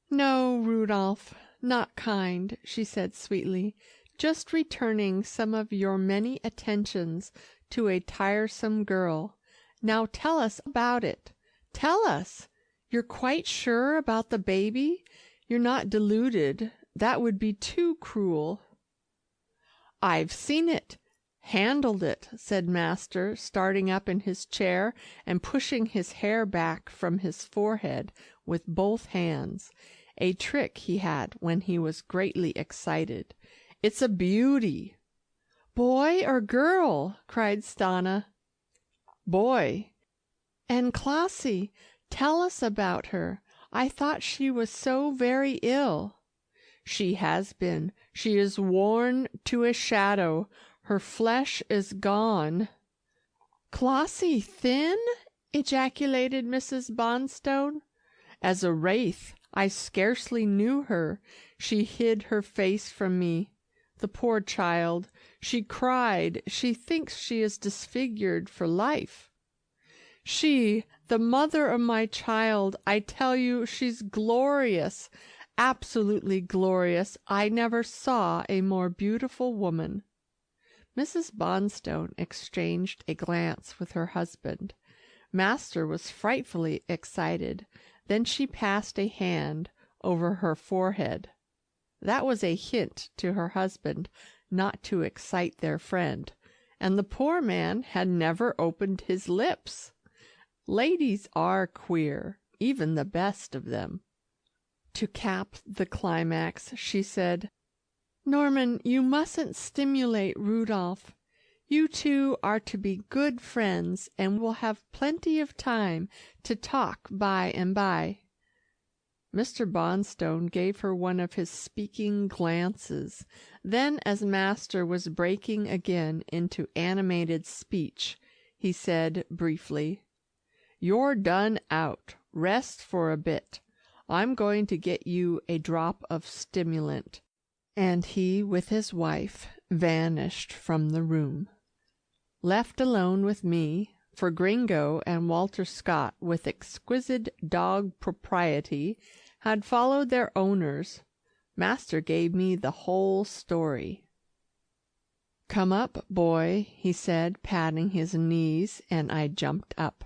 "No, Rudolph, not kind," she said sweetly. "Just returning some of your many attentions to a tiresome girl. Now tell us about it. Tell us! You're quite sure about the baby? You're not deluded? That would be too cruel." "I've seen it, handled it," said Master, starting up in his chair and pushing his hair back from his forehead with both hands, a trick he had when he was greatly excited. "It's a beauty." "Boy or girl?" cried Stanna. "Boy." "And Clossie, tell us about her. I thought she was so very ill." "She has been. She is worn to a shadow. Her flesh is gone." "Clossie thin?" ejaculated Mrs. Bonstone. "As a wraith. I scarcely knew her. She hid her face from me. The poor child. She cried. She thinks she is disfigured for life." "She, the mother of my child. I tell you she's glorious. Absolutely glorious. I never saw a more beautiful woman." Mrs. Bonstone exchanged a glance with her husband. Master was frightfully excited. Then she passed a hand over her forehead. That was a hint to her husband not to excite their friend, and the poor man had never opened his lips. Ladies are queer, even the best of them. To cap the climax, she said, "Norman, you mustn't stimulate Rudolph. You two are to be good friends, and we'll have plenty of time to talk by and by." Mr. Bonstone gave her one of his speaking glances. Then, as Master was breaking again into animated speech, he said briefly, "You're done out. Rest for a bit. I'm going to get you a drop of stimulant." And he, with his wife, vanished from the room. Left alone with me, for Gringo and Walter Scott, with exquisite dog propriety, had followed their owners, Master gave me the whole story. "Come up, boy," he said, patting his knees, and I jumped up.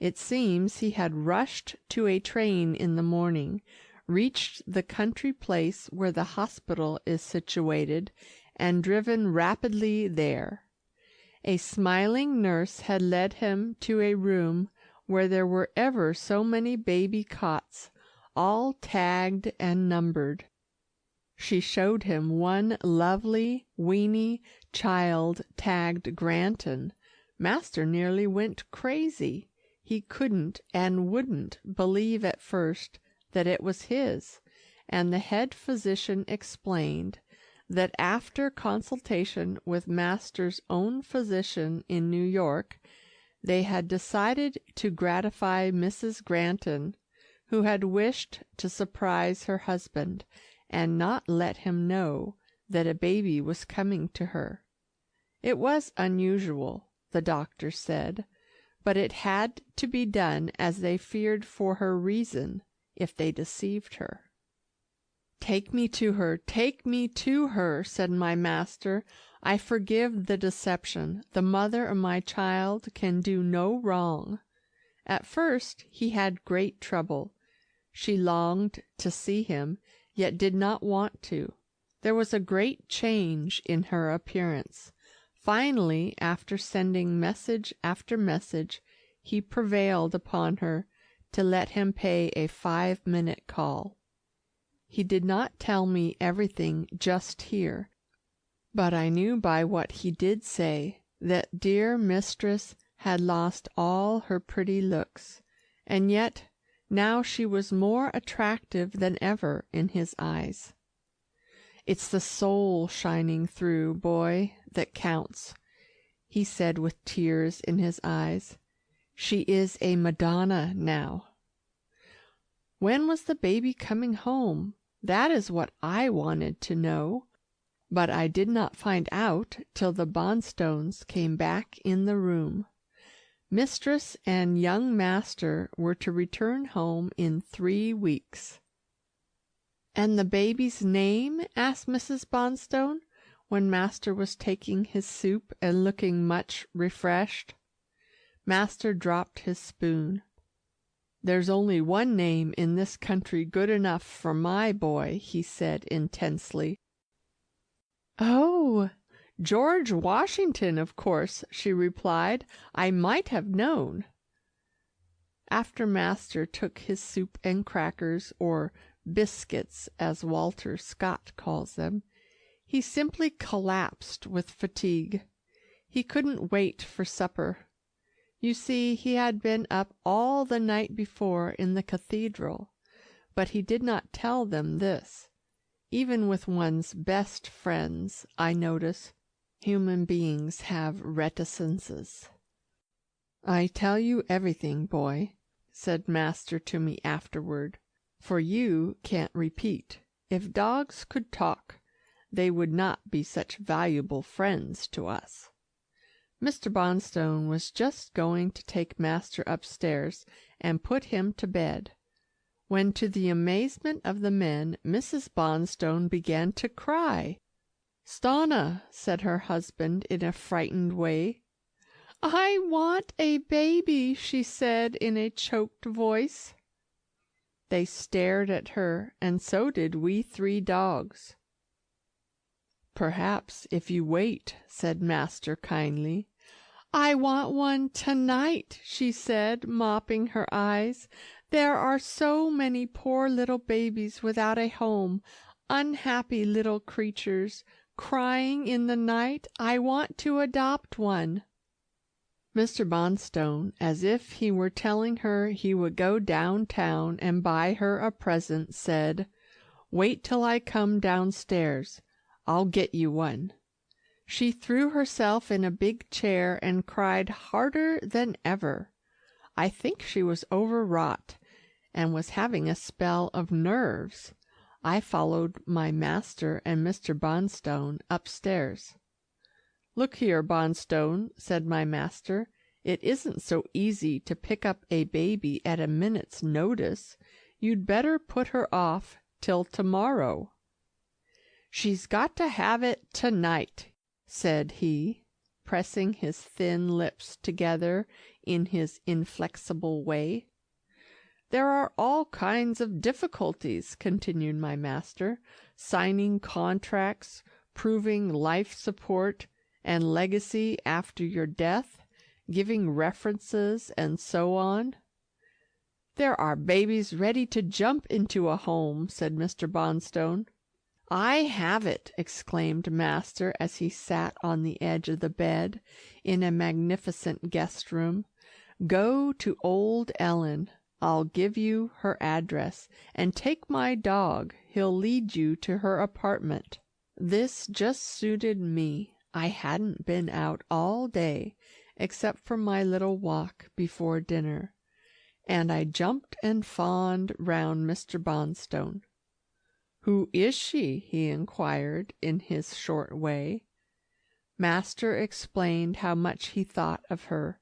It seems he had rushed to a train in the morning, reached the country place where the hospital is situated, and driven rapidly there. A smiling nurse had led him to a room where there were ever so many baby cots, all tagged and numbered. She showed him one lovely, weeny child tagged Granton. Master nearly went crazy. He couldn't and wouldn't believe at first that it was his, and the head physician explained that after consultation with Master's own physician in New York, they had decided to gratify Mrs. Granton, who had wished to surprise her husband and not let him know that a baby was coming to her. It was unusual, the doctor said, but it had to be done as they feared for her reason if they deceived her. "Take me to her, take me to her," said my master. "I forgive the deception. The mother of my child can do no wrong." At first he had great trouble. She longed to see him, yet did not want to. There was a great change in her appearance. Finally, after sending message after message, he prevailed upon her to let him pay a 5-minute call. He did not tell me everything just here, but I knew by what he did say that dear mistress had lost all her pretty looks, and yet now she was more attractive than ever in his eyes. "It's the soul shining through, boy, that counts," he said with tears in his eyes. "She is a Madonna now." "When was the baby coming home? That is what I wanted to know." But I did not find out till the Bonstones came back in the room. Mistress and young master were to return home in 3 weeks. "And the baby's name?" asked Mrs. Bonstone, when master was taking his soup and looking much refreshed. Master dropped his spoon. "There's only one name in this country good enough for my boy," he said intensely. "Oh, George Washington, of course," she replied. "I might have known." After master took his soup and crackers, or biscuits as Walter Scott calls them, he simply collapsed with fatigue. He couldn't wait for supper. You see, he had been up all the night before in the cathedral, but he did not tell them this. Even with one's best friends, I notice, human beings have reticences. "I tell you everything, boy," said master to me afterward, "for you can't repeat. If dogs could talk, they would not be such valuable friends to us." Mr. Bonstone was just going to take master upstairs and put him to bed, when to the amazement of the men, Mrs. Bonstone began to cry. "Stanna," said her husband in a frightened way. "I want a baby," she said in a choked voice. They stared at her, and so did we 3 dogs. "Perhaps if you wait," said master kindly. "I want one tonight," she said, mopping her eyes. "There are so many poor little babies without a home, unhappy little creatures, crying in the night. I want to adopt one." Mr. Bonstone, as if he were telling her he would go downtown and buy her a present, said, "Wait till I come downstairs. I'll get you one." She threw herself in a big chair and cried harder than ever. I think she was overwrought, and was having a spell of nerves. I followed my master and Mr. Bonstone upstairs. "Look here, Bonstone," said my master, "it isn't so easy to pick up a baby at a minute's notice. You'd better put her off till tomorrow." "She's got to have it tonight," said he, pressing his thin lips together in his inflexible way. "There are all kinds of difficulties," continued my master, "signing contracts, proving life support and legacy after your death, giving references, and so on." "There are babies ready to jump into a home," said Mr. Bonstone. "I have it!" exclaimed master as he sat on the edge of the bed in a magnificent guest room. "Go to old Ellen. I'll give you her address, and take my dog. He'll lead you to her apartment." This just suited me. I hadn't been out all day, except for my little walk before dinner, and I jumped and fawned round Mr. Bonstone. "Who is she?" he inquired in his short way. Master explained how much he thought of her,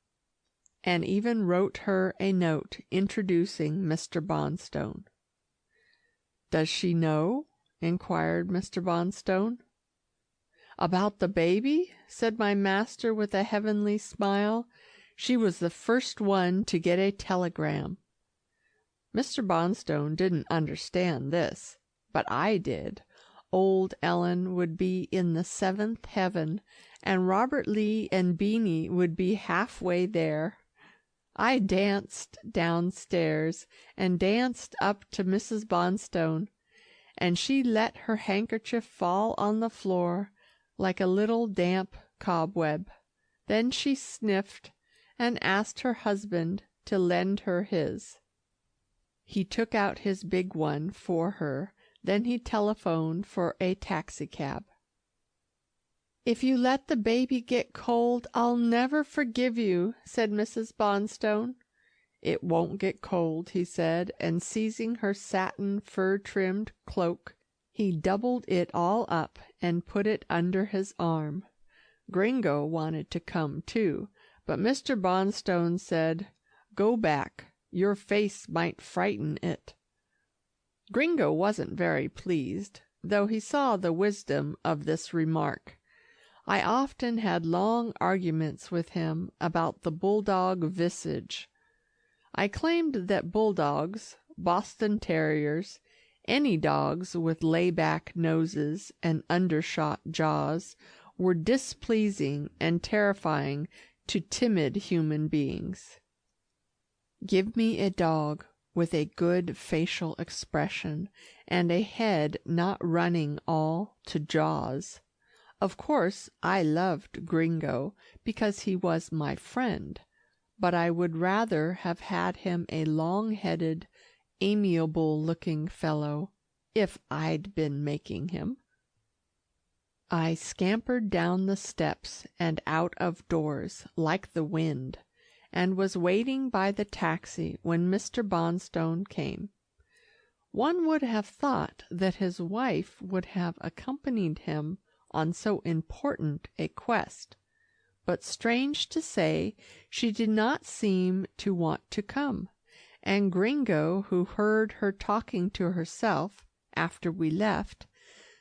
and even wrote her a note introducing Mr. Bonstone. "Does she know?" inquired Mr. Bonstone. "About the baby?" said my master with a heavenly smile. "She was the first one to get a telegram." Mr. Bonstone didn't understand this, but I did. Old Ellen would be in the 7th heaven, and Robert Lee and Beanie would be halfway there. I danced downstairs, and danced up to Mrs. Bonstone, and she let her handkerchief fall on the floor like a little damp cobweb. Then she sniffed, and asked her husband to lend her his. He took out his big one for her. Then he telephoned for a taxicab. "If you let the baby get cold, I'll never forgive you," said Mrs. Bonstone. "It won't get cold," he said, and seizing her satin fur-trimmed cloak, He doubled it all up and put it under his arm. Gringo wanted to come too, but Mr. Bonstone said, "Go back. Your face might frighten it." Gringo wasn't very pleased, though he saw the wisdom of this remark. I often had long arguments with him about the bulldog visage. I claimed that bulldogs, Boston terriers, any dogs with lay-back noses and undershot jaws were displeasing and terrifying to timid human beings. Give me a dog with a good facial expression and a head not running all to jaws. Of course, I loved Gringo because he was my friend, but I would rather have had him a long-headed, amiable-looking fellow, if I'd been making him. I scampered down the steps and out of doors like the wind, and was waiting by the taxi when Mr. Bonstone came. One would have thought that his wife would have accompanied him on so important a quest, but strange to say, she did not seem to want to come, and Gringo, who heard her talking to herself after we left,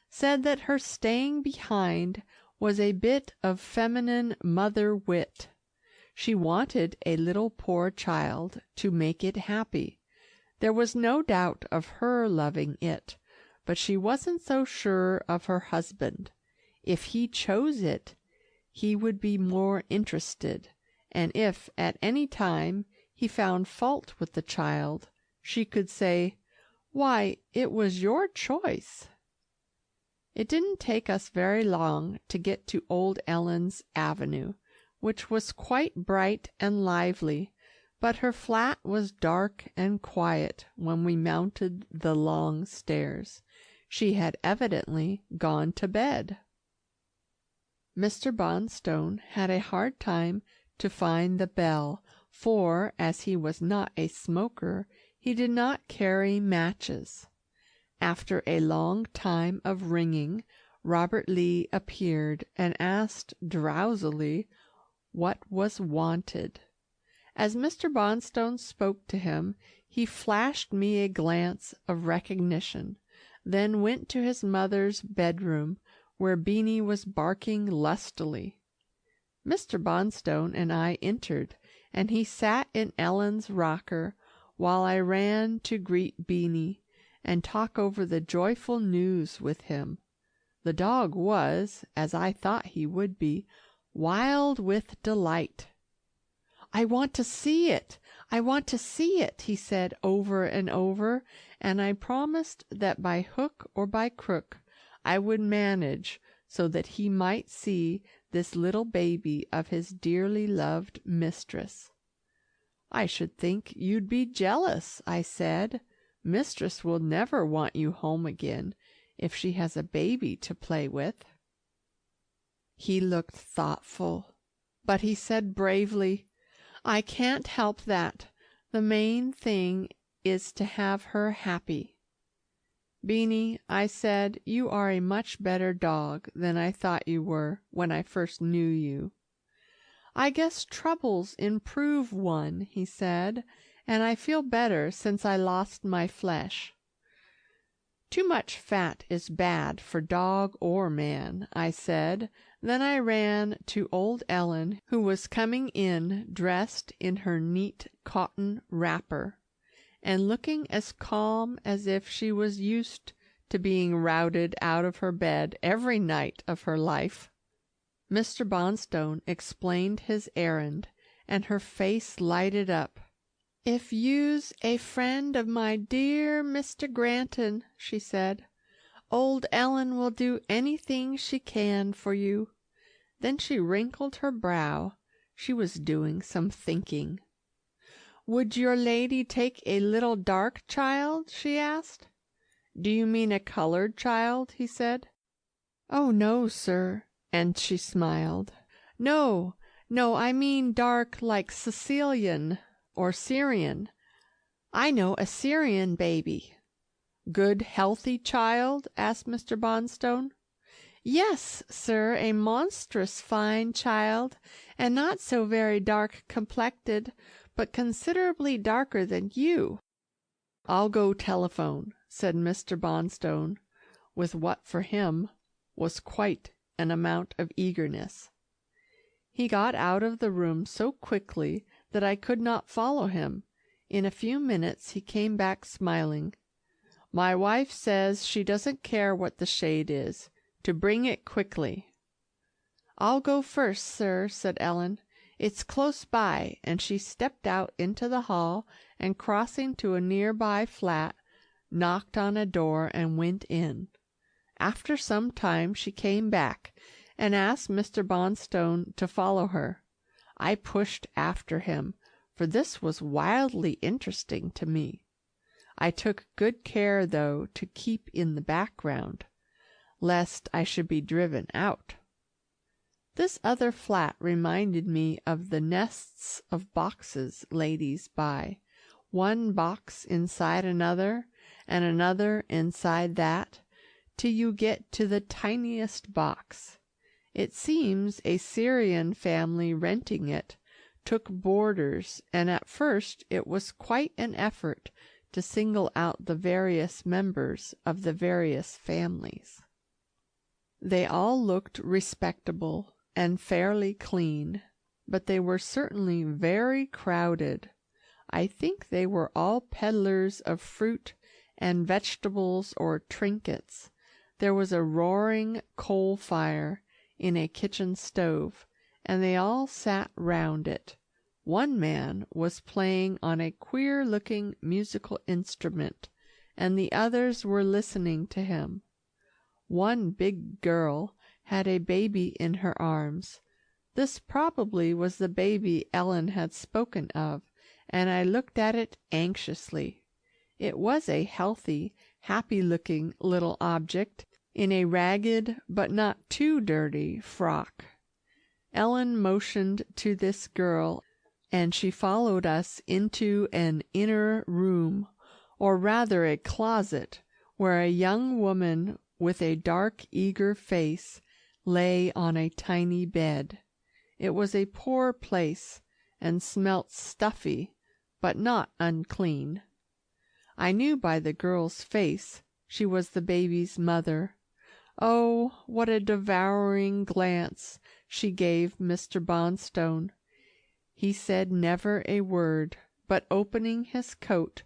said that her staying behind was a bit of feminine mother wit. She wanted a little poor child to make it happy. There was no doubt of her loving it, but she wasn't so sure of her husband. If he chose it, he would be more interested, and if at any time he found fault with the child, she could say, "Why, it was your choice." It didn't take us very long to get to old Ellen's avenue, which was quite bright and lively, but her flat was dark and quiet when we mounted the long stairs. She had evidently gone to bed. Mr. Bonstone had a hard time to find the bell, for, as he was not a smoker, he did not carry matches. After a long time of ringing, Robert Lee appeared and asked drowsily what was wanted. As Mr. Bonstone spoke to him, he flashed me a glance of recognition, then went to his mother's bedroom, where Beanie was barking lustily. Mr. Bonstone and I entered, and he sat in Ellen's rocker while I ran to greet Beanie and talk over the joyful news with him. The dog was, as I thought he would be, wild with delight. "I want to see it! I want to see it!" he said over and over, and I promised that by hook or by crook I would manage so that he might see this little baby of his dearly loved mistress. "I should think you'd be jealous," I said. "Mistress will never want you home again if she has a baby to play with." He looked thoughtful, but he said bravely, "I can't help that. The main thing is to have her happy." "Beanie," I said, "you are a much better dog than I thought you were when I first knew you." "I guess troubles improve one," he said, "and I feel better since I lost my flesh." "Too much fat is bad for dog or man," I said. Then I ran to old Ellen, who was coming in dressed in her neat cotton wrapper, and looking as calm as if she was used to being routed out of her bed every night of her life. Mr. Bonstone explained his errand, and her face lighted up. "If you's a friend of my dear Mr. Granton," she said, "old Ellen will do anything she can for you." Then she wrinkled her brow. She was doing some thinking. "Would your lady take a little dark child?" she asked. "Do you mean a colored child?" he said. "Oh, no, sir," and she smiled. No, I mean dark like Sicilian or Syrian. I know a Syrian baby." good healthy child?" asked Mr. Bonstone. "Yes, sir, a monstrous fine child, and not so very dark complected, but considerably darker than you." "I'll go telephone," said Mr. Bonstone, with what for him was quite an amount of eagerness. He got out of the room so quickly that I could not follow him. In a few minutes he came back smiling. "My wife says she doesn't care what the shade is, to bring it quickly." "I'll go first, sir," said Ellen. "It's close by," and she stepped out into the hall, and crossing to a nearby flat, knocked on a door and went in. After some time she came back, and asked Mr. Bonstone to follow her. I pushed after him, for this was wildly interesting to me. I took good care, though, to keep in the background, lest I should be driven out. This other flat reminded me of the nests of boxes ladies buy, one box inside another, and another inside that, till you get to the tiniest box. It seems a Syrian family renting it took boarders, and at first it was quite an effort to single out the various members of the various families. They all looked respectable and fairly clean, but they were certainly very crowded. I think they were all peddlers of fruit and vegetables or trinkets. There was a roaring coal fire in a kitchen stove, and they all sat round it. One man was playing on a queer-looking musical instrument, and the others were listening to him. One big girl had a baby in her arms. This probably was the baby Ellen had spoken of, and I looked at it anxiously. It was a healthy, happy-looking little object in a ragged but not too dirty frock. Ellen motioned to this girl, and she followed us into an inner room, or rather a closet, where a young woman with a dark, eager face lay on a tiny bed. It was a poor place, and smelt stuffy, but not unclean. I knew by the girl's face she was the baby's mother. Oh, what a devouring glance she gave Mr. Bonstone! He said never a word, but opening his coat,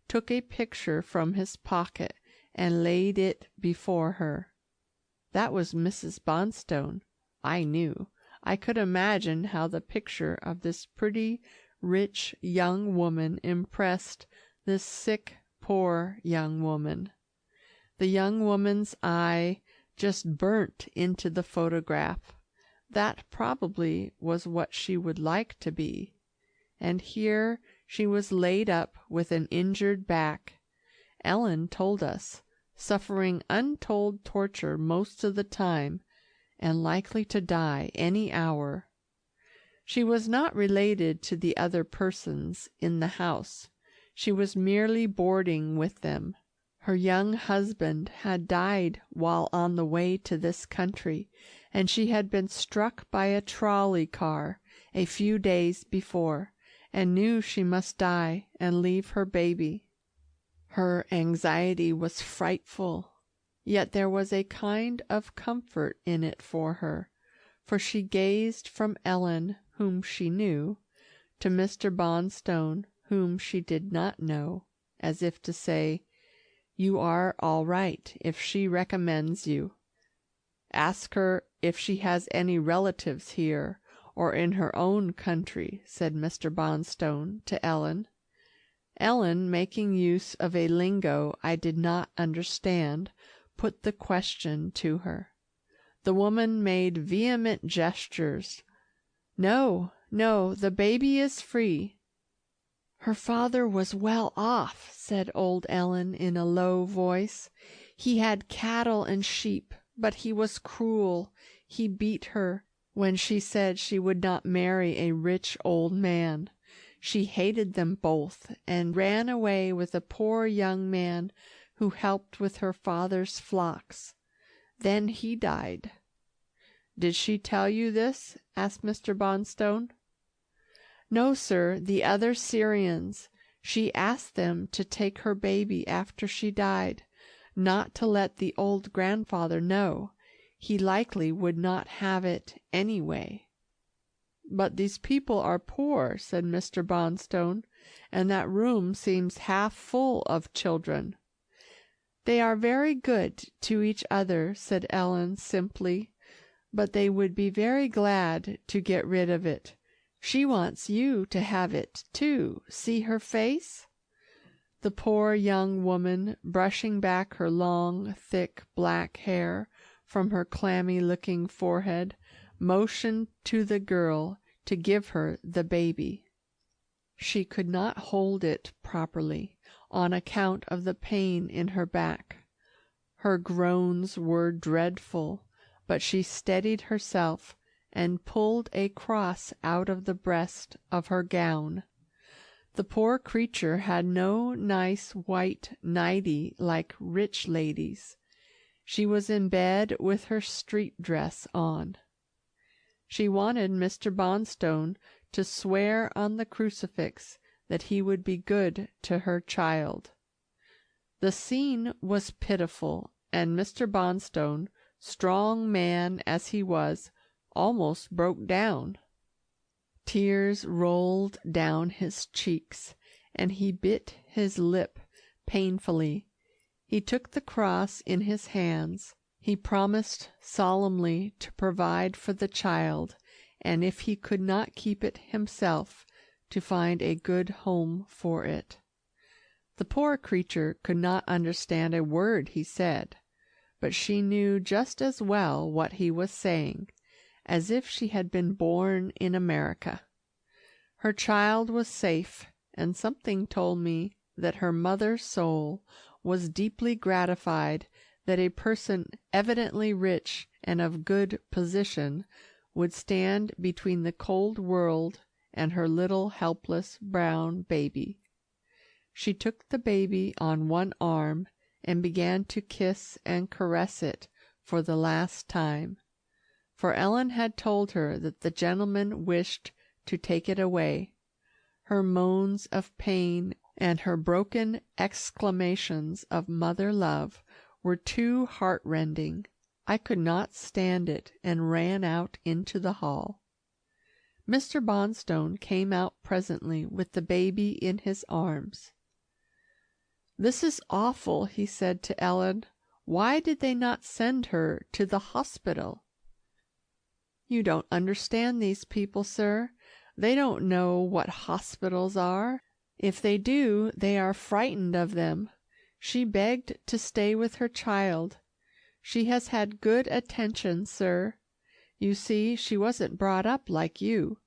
took a picture from his pocket and laid it before her. That was Mrs. Bonstone, I knew. I could imagine how the picture of this pretty, rich young woman impressed this sick, poor young woman. The young woman's eye just burnt into the photograph. That probably was what she would like to be. And here she was laid up with an injured back, Ellen told us, suffering untold torture most of the time, and likely to die any hour. She was not related to the other persons in the house. She was merely boarding with them. Her young husband had died while on the way to this country, and she had been struck by a trolley car a few days before, and knew she must die and leave her baby. Her anxiety was frightful, yet there was a kind of comfort in it for her, for she gazed from Ellen, whom she knew, to Mr. Bonstone, whom she did not know, as if to say, "You are all right if she recommends you. Ask her if she has any relatives here or in her own country," said Mr. Bonstone to Ellen. Ellen, making use of a lingo I did not understand, put the question to her. The woman made vehement gestures. "No, no, the baby is free." "Her father was well off," said old Ellen in a low voice. "He had cattle and sheep, but he was cruel. He beat her when she said she would not marry a rich old man. She hated them both, and ran away with a poor young man who helped with her father's flocks. Then he died." "Did she tell you this?" asked Mr. Bonstone. "No, sir, the other Syrians. She asked them to take her baby after she died, not to let the old grandfather know. He likely would not have it anyway." "But these people are poor," said Mr. Bonstone, "and that room seems half full of children." "They are very good to each other," said Ellen simply, "but they would be very glad to get rid of it. She wants you to have it, too. See her face?" The poor young woman, brushing back her long, thick black hair from her clammy-looking forehead, motioned to the girl to give her the baby. She could not hold it properly, on account of the pain in her back. Her groans were dreadful, but she steadied herself and pulled a cross out of the breast of her gown. The poor creature had no nice white nightie like rich ladies. She was in bed with her street dress on. She wanted Mr. Bonstone to swear on the crucifix that he would be good to her child. The scene was pitiful, and Mr. Bonstone, strong man as he was, almost broke down. Tears rolled down his cheeks, and he bit his lip painfully. He took the cross in his hands. He promised solemnly to provide for the child, and if he could not keep it himself, to find a good home for it. The poor creature could not understand a word he said, but she knew just as well what he was saying, as if she had been born in America. Her child was safe, and something told me that her mother's soul was deeply gratified that a person evidently rich and of good position would stand between the cold world and her little helpless brown baby. She took the baby on one arm and began to kiss and caress it for the last time, for Ellen had told her that the gentleman wished to take it away. Her moans of pain and her broken exclamations of mother love were too heartrending. I could not stand it, and ran out into the hall. Mr. Bonstone came out presently with the baby in his arms. "This is awful," he said to Ellen. "Why did they not send her to the hospital?" "You don't understand these people, sir. They don't know what hospitals are. If they do, they are frightened of them. She begged to stay with her child. She has had good attention, sir. You see, she wasn't brought up like you."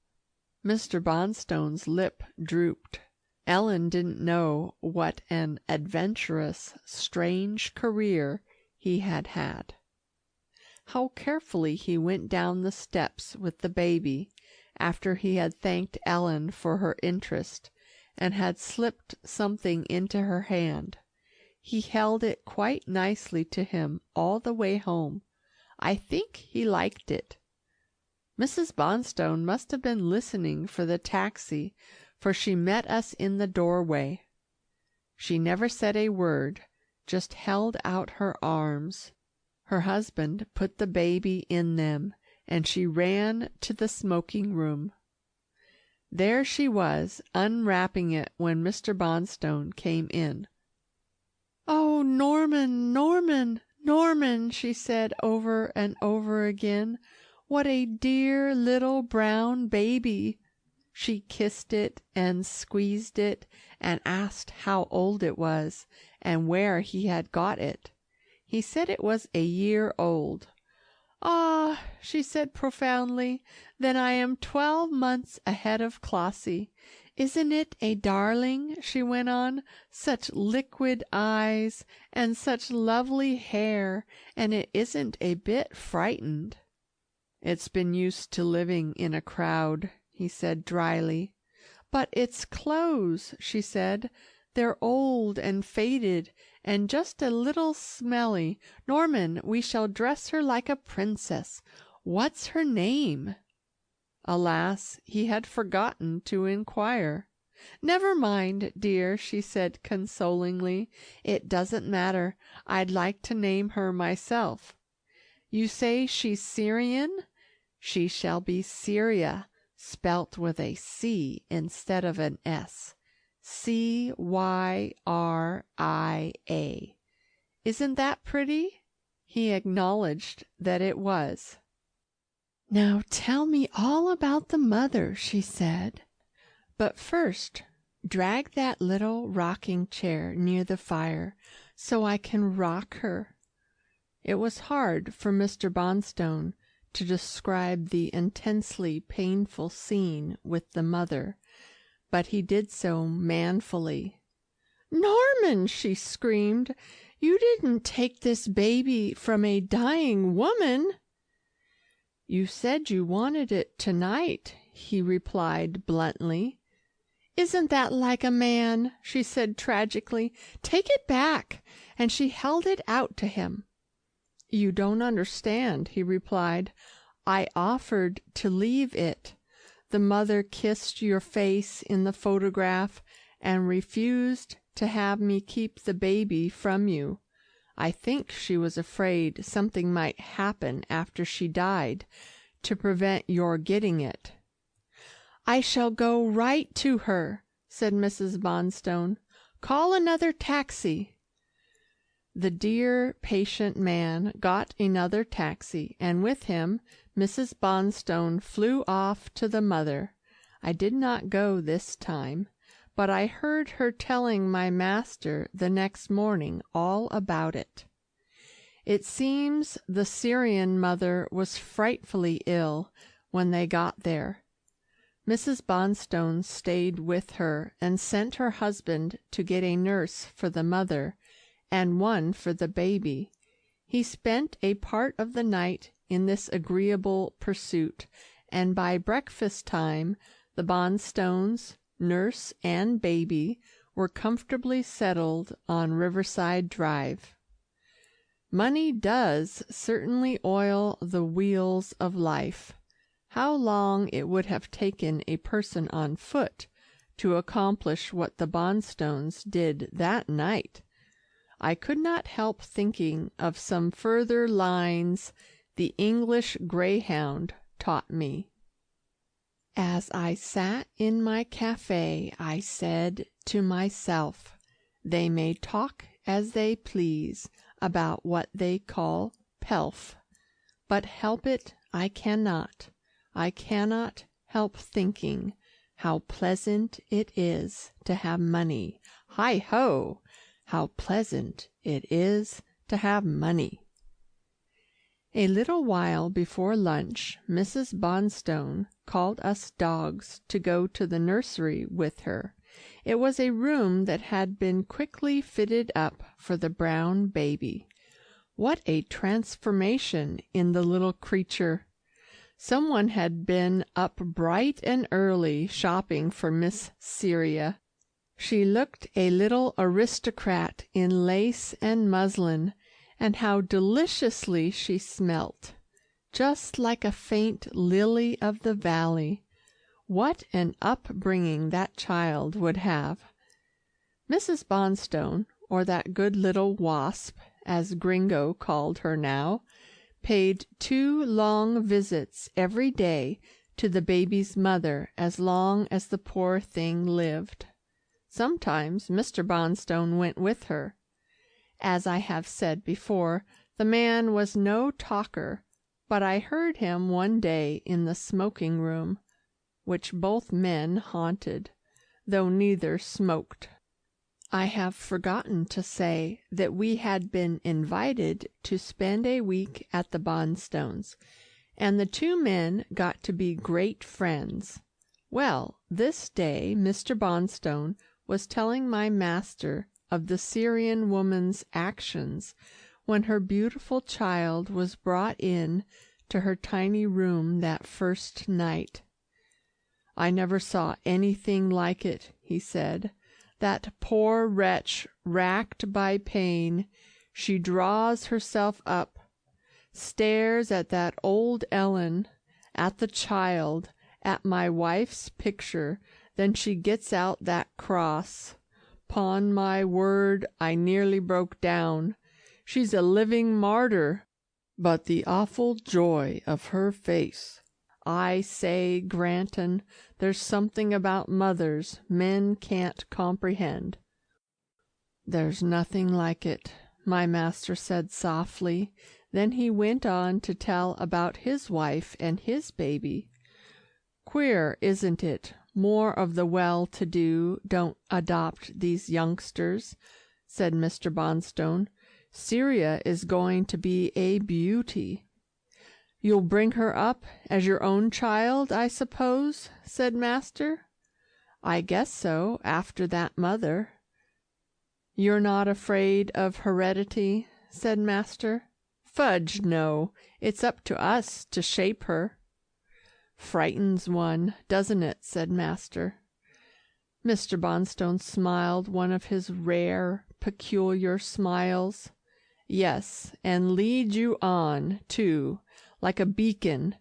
Mr. Bonstone's lip drooped. Ellen didn't know what an adventurous, strange career he had had. How carefully he went down the steps with the baby, after he had thanked Ellen for her interest, and had slipped something into her hand. He held it quite nicely to him all the way home. I think he liked it. Mrs. Bonstone must have been listening for the taxi, for she met us in the doorway. She never said a word, just held out her arms. Her husband put the baby in them, and she ran to the smoking room. There she was, unwrapping it when Mr. Bonstone came in. "Oh, Norman, Norman, Norman," she said over and over again. "What a dear little brown baby." She kissed it and squeezed it, and asked how old it was, and where he had got it. He said it was a year old. "Ah," she said profoundly, "then I am 12 months ahead of Clossie. Isn't it a darling?" she went on. "Such liquid eyes, and such lovely hair, and it isn't a bit frightened." "It's been used to living in a crowd," he said dryly. "But its clothes," she said. They're old and faded and just a little smelly. Norman, we shall dress her like a princess. What's her name?" Alas, he had forgotten to inquire. "Never mind, dear," she said consolingly. "It doesn't matter. I'd like to name her myself." "You say she's Syrian? She shall be Syria, spelt with a C instead of an S. Cyria. Isn't that pretty?" He acknowledged that it was. "Now tell me all about the mother," she said. "But first, drag that little rocking chair near the fire so I can rock her." It was hard for Mr. Bonstone to describe the intensely painful scene with the mother, but he did so manfully. "Norman," she screamed, "you didn't take this baby from a dying woman." "You said you wanted it tonight," he replied bluntly. "Isn't that like a man?" she said tragically. "Take it back," and she held it out to him. "You don't understand," he replied. "I offered to leave it. The mother kissed your face in the photograph and refused to have me keep the baby from you. I think she was afraid something might happen after she died to prevent your getting it." "I shall go right to her," said Mrs. Bonstone. "Call another taxi." The dear, patient man got another taxi, and with him Mrs. Bonstone flew off to the mother. I did not go this time, but I heard her telling my master the next morning all about it. It seems the Syrian mother was frightfully ill when they got there. Mrs. Bonstone stayed with her and sent her husband to get a nurse for the mother and one for the baby. He spent a part of the night in this agreeable pursuit, and by breakfast time the Bonstones, nurse and baby, were comfortably settled on Riverside Drive. Money does certainly oil the wheels of life. How long it would have taken a person on foot to accomplish what the Bonstones did that night! I could not help thinking of some further lines the English greyhound taught me. "As I sat in my cafe, I said to myself, they may talk as they please about what they call pelf, but help it I cannot. I cannot help thinking how pleasant it is to have money. Hi ho! How pleasant it is to have money." A little while before lunch, Mrs. Bonstone called us dogs to go to the nursery with her. It was a room that had been quickly fitted up for the brown baby. What a transformation in the little creature! Someone had been up bright and early shopping for Miss Syria. She looked a little aristocrat in lace and muslin, and how deliciously she smelt! Just like a faint lily of the valley. What an upbringing that child would have! Mrs. Bonstone, or that good little wasp, as Gringo called her now, paid 2 long visits every day to the baby's mother as long as the poor thing lived. Sometimes Mr. Bonstone went with her. As I have said before, the man was no talker, but I heard him one day in the smoking room, which both men haunted, though neither smoked. I have forgotten to say that we had been invited to spend a week at the Bonstones, and the 2 men got to be great friends. Well, this day Mr. Bonstone was telling my master of the Syrian woman's actions when her beautiful child was brought in to her tiny room that first night. "I never saw anything like it," he said. that poor wretch racked by pain, she draws herself up, stares at that old Ellen, at the child, at my wife's picture, then she gets out that cross. 'Pon my word, I nearly broke down. She's a living martyr, but the awful joy of her face. I say, Granton, there's something about mothers men can't comprehend." "There's nothing like it," my master said softly. Then he went on to tell about his wife and his baby. "Queer, isn't it? More of the well-to-do don't adopt these youngsters," said Mr. Bonstone. "Syria is going to be a beauty." "You'll bring her up as your own child, I suppose?" said master. "I guess so, after that mother." "You're not afraid of heredity?" said master. "Fudge, no. It's up to us to shape her." "Frightens one, doesn't it?" said master. Mr. Bonstone smiled one of his rare, peculiar smiles. "Yes, and lead you on, too, like a beacon.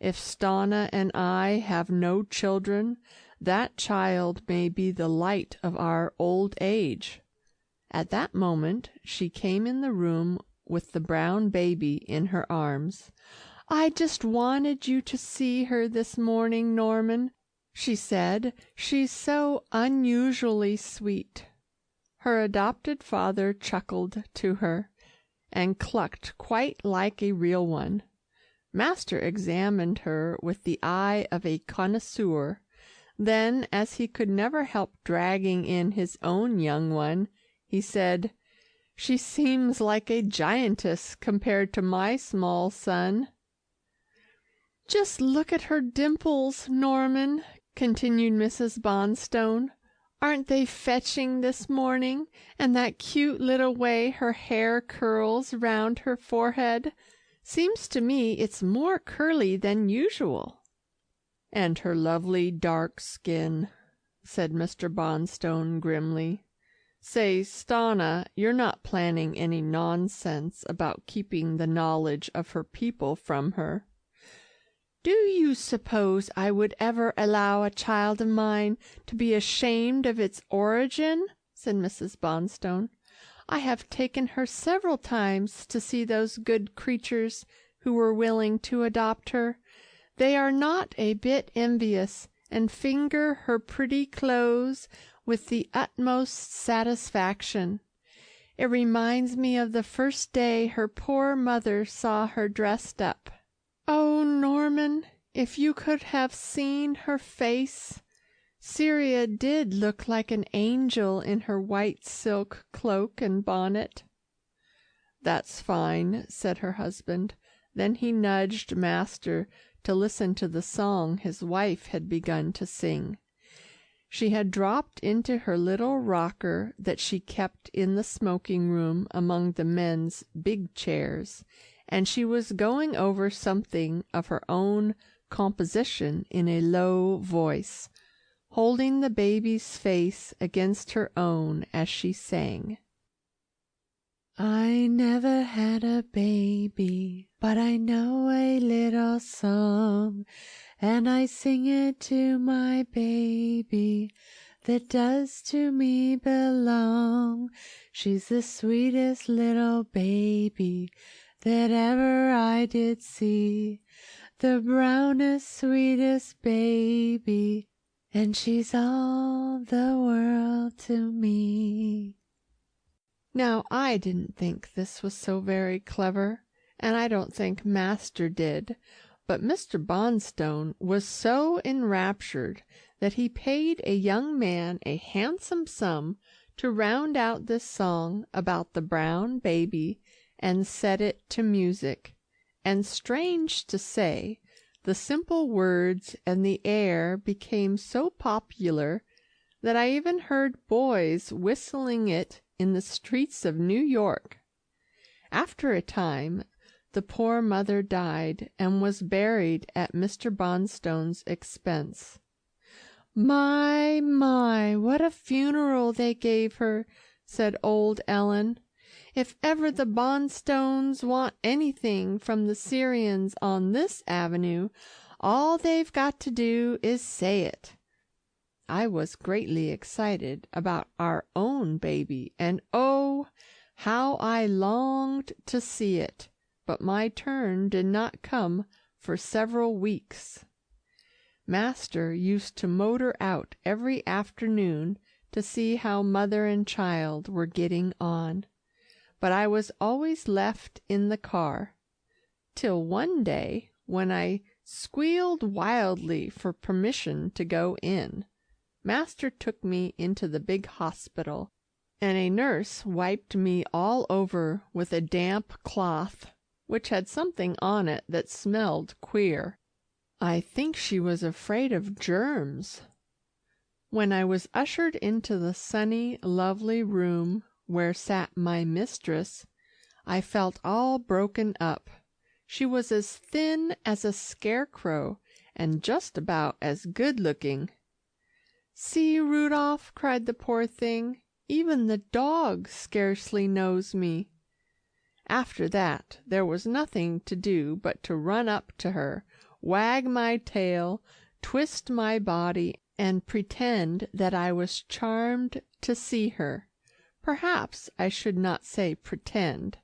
If Stanna and I have no children, that child may be the light of our old age." At that moment she came in the room with the brown baby in her arms. "I just wanted you to see her this morning, Norman," she said. "She's so unusually sweet." Her adopted father chuckled to her, and clucked quite like a real one. Master examined her with the eye of a connoisseur. Then, as he could never help dragging in his own young one, he said, "She seems like a giantess compared to my small son." "Just look at her dimples, Norman," continued Mrs. Bonstone. "Aren't they fetching this morning? And that cute little way her hair curls round her forehead. Seems to me it's more curly than usual." "And her lovely dark skin," said Mr. Bonstone grimly. "Say, Stanna, you're not planning any nonsense about keeping the knowledge of her people from her?" "Do you suppose I would ever allow a child of mine to be ashamed of its origin?" said Mrs. Bonstone. "I have taken her several times to see those good creatures who were willing to adopt her. They are not a bit envious, and finger her pretty clothes with the utmost satisfaction. It reminds me of the first day her poor mother saw her dressed up. Oh, Norman, if you could have seen her face! Syria did look like an angel in her white silk cloak and bonnet." "That's fine," said her husband. Then he nudged master to listen to the song his wife had begun to sing. She had dropped into her little rocker that she kept in the smoking room among the men's big chairs, and she was going over something of her own composition in a low voice, holding the baby's face against her own as she sang. "I never had a baby, but I know a little song, and I sing it to my baby that does to me belong. She's the sweetest little baby that ever I did see, the brownest, sweetest baby, and she's all the world to me." Now, I didn't think this was so very clever, and I don't think master did, but Mr. Bonstone was so enraptured that he paid a young man a handsome sum to round out this song about the brown baby and set it to music, and strange to say, the simple words and the air became so popular that I even heard boys whistling it in the streets of New York. After a time, the poor mother died and was buried at Mr. Bonstone's expense. My, what a funeral they gave her," said old Ellen. "If ever the Bonstones want anything from the Syrians on this avenue, all they've got to do is say it." I was greatly excited about our own baby, and oh, how I longed to see it, but my turn did not come for several weeks. Master used to motor out every afternoon to see how mother and child were getting on, but I was always left in the car, till one day when I squealed wildly for permission to go in. Master took me into the big hospital, and a nurse wiped me all over with a damp cloth, which had something on it that smelled queer. I think she was afraid of germs. When I was ushered into the sunny, lovely room where sat my mistress, I felt all broken up. She was as thin as a scarecrow, and just about as good-looking. "See, Rudolph," cried the poor thing, "even the dog scarcely knows me." After that, there was nothing to do but to run up to her, wag my tail, twist my body, and pretend that I was charmed to see her. Perhaps I should not say pretend.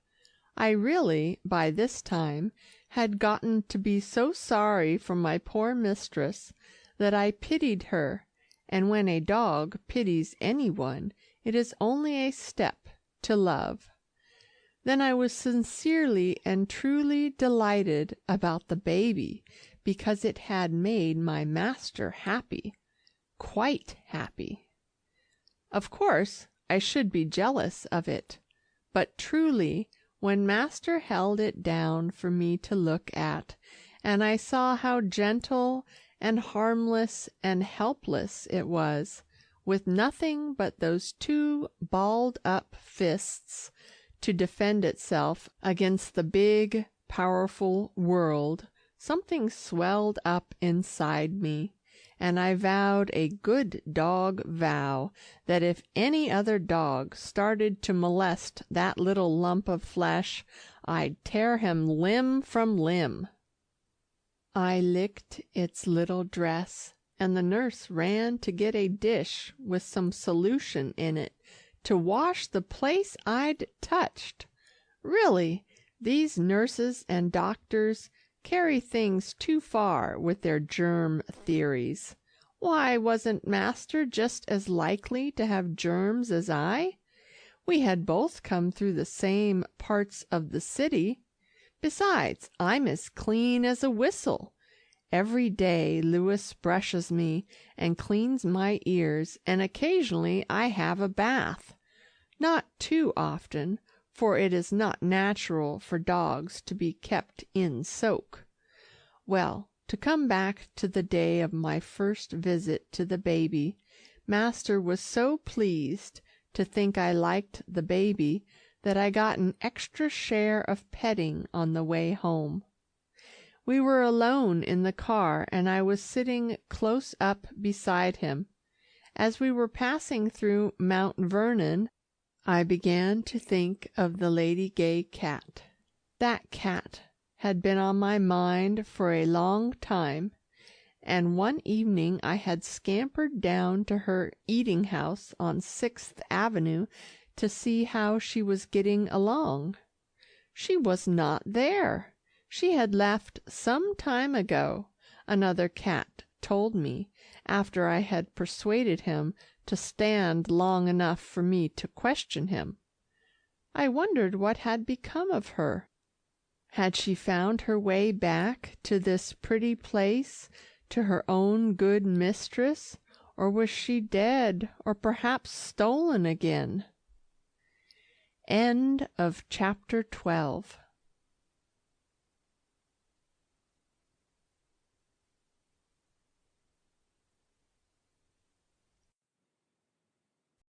I really, by this time, had gotten to be so sorry for my poor mistress that I pitied her, and when a dog pities anyone, it is only a step to love. Then I was sincerely and truly delighted about the baby, because it had made my master happy, quite happy. Of course, I should be jealous of it, but truly, when master held it down for me to look at, and I saw how gentle and harmless and helpless it was, with nothing but those two balled-up fists to defend itself against the big, powerful world, something swelled up inside me, and I vowed a good dog vow that if any other dog started to molest that little lump of flesh, I'd tear him limb from limb. I licked its little dress, and the nurse ran to get a dish with some solution in it to wash the place I'd touched. Really, these nurses and doctors carry things too far with their germ theories. Why, wasn't master just as likely to have germs as I? We had both come through the same parts of the city. Besides, I'm as clean as a whistle. Every day Louis brushes me and cleans my ears, and occasionally I have a bath. Not too often, for it is not natural for dogs to be kept in soak. Well, to come back to the day of my first visit to the baby, master was so pleased to think I liked the baby that I got an extra share of petting on the way home. We were alone in the car, and I was sitting close up beside him. As we were passing through Mount Vernon, I began to think of the Lady Gay cat. That cat had been on my mind for a long time, and one evening I had scampered down to her eating house on 6th Avenue to see how she was getting along. She was not there. She had left some time ago, another cat told me, after I had persuaded him to stand long enough for me to question him. I wondered what had become of her. Had she found her way back to this pretty place, to her own good mistress, or was she dead, or perhaps stolen again? End of chapter 12.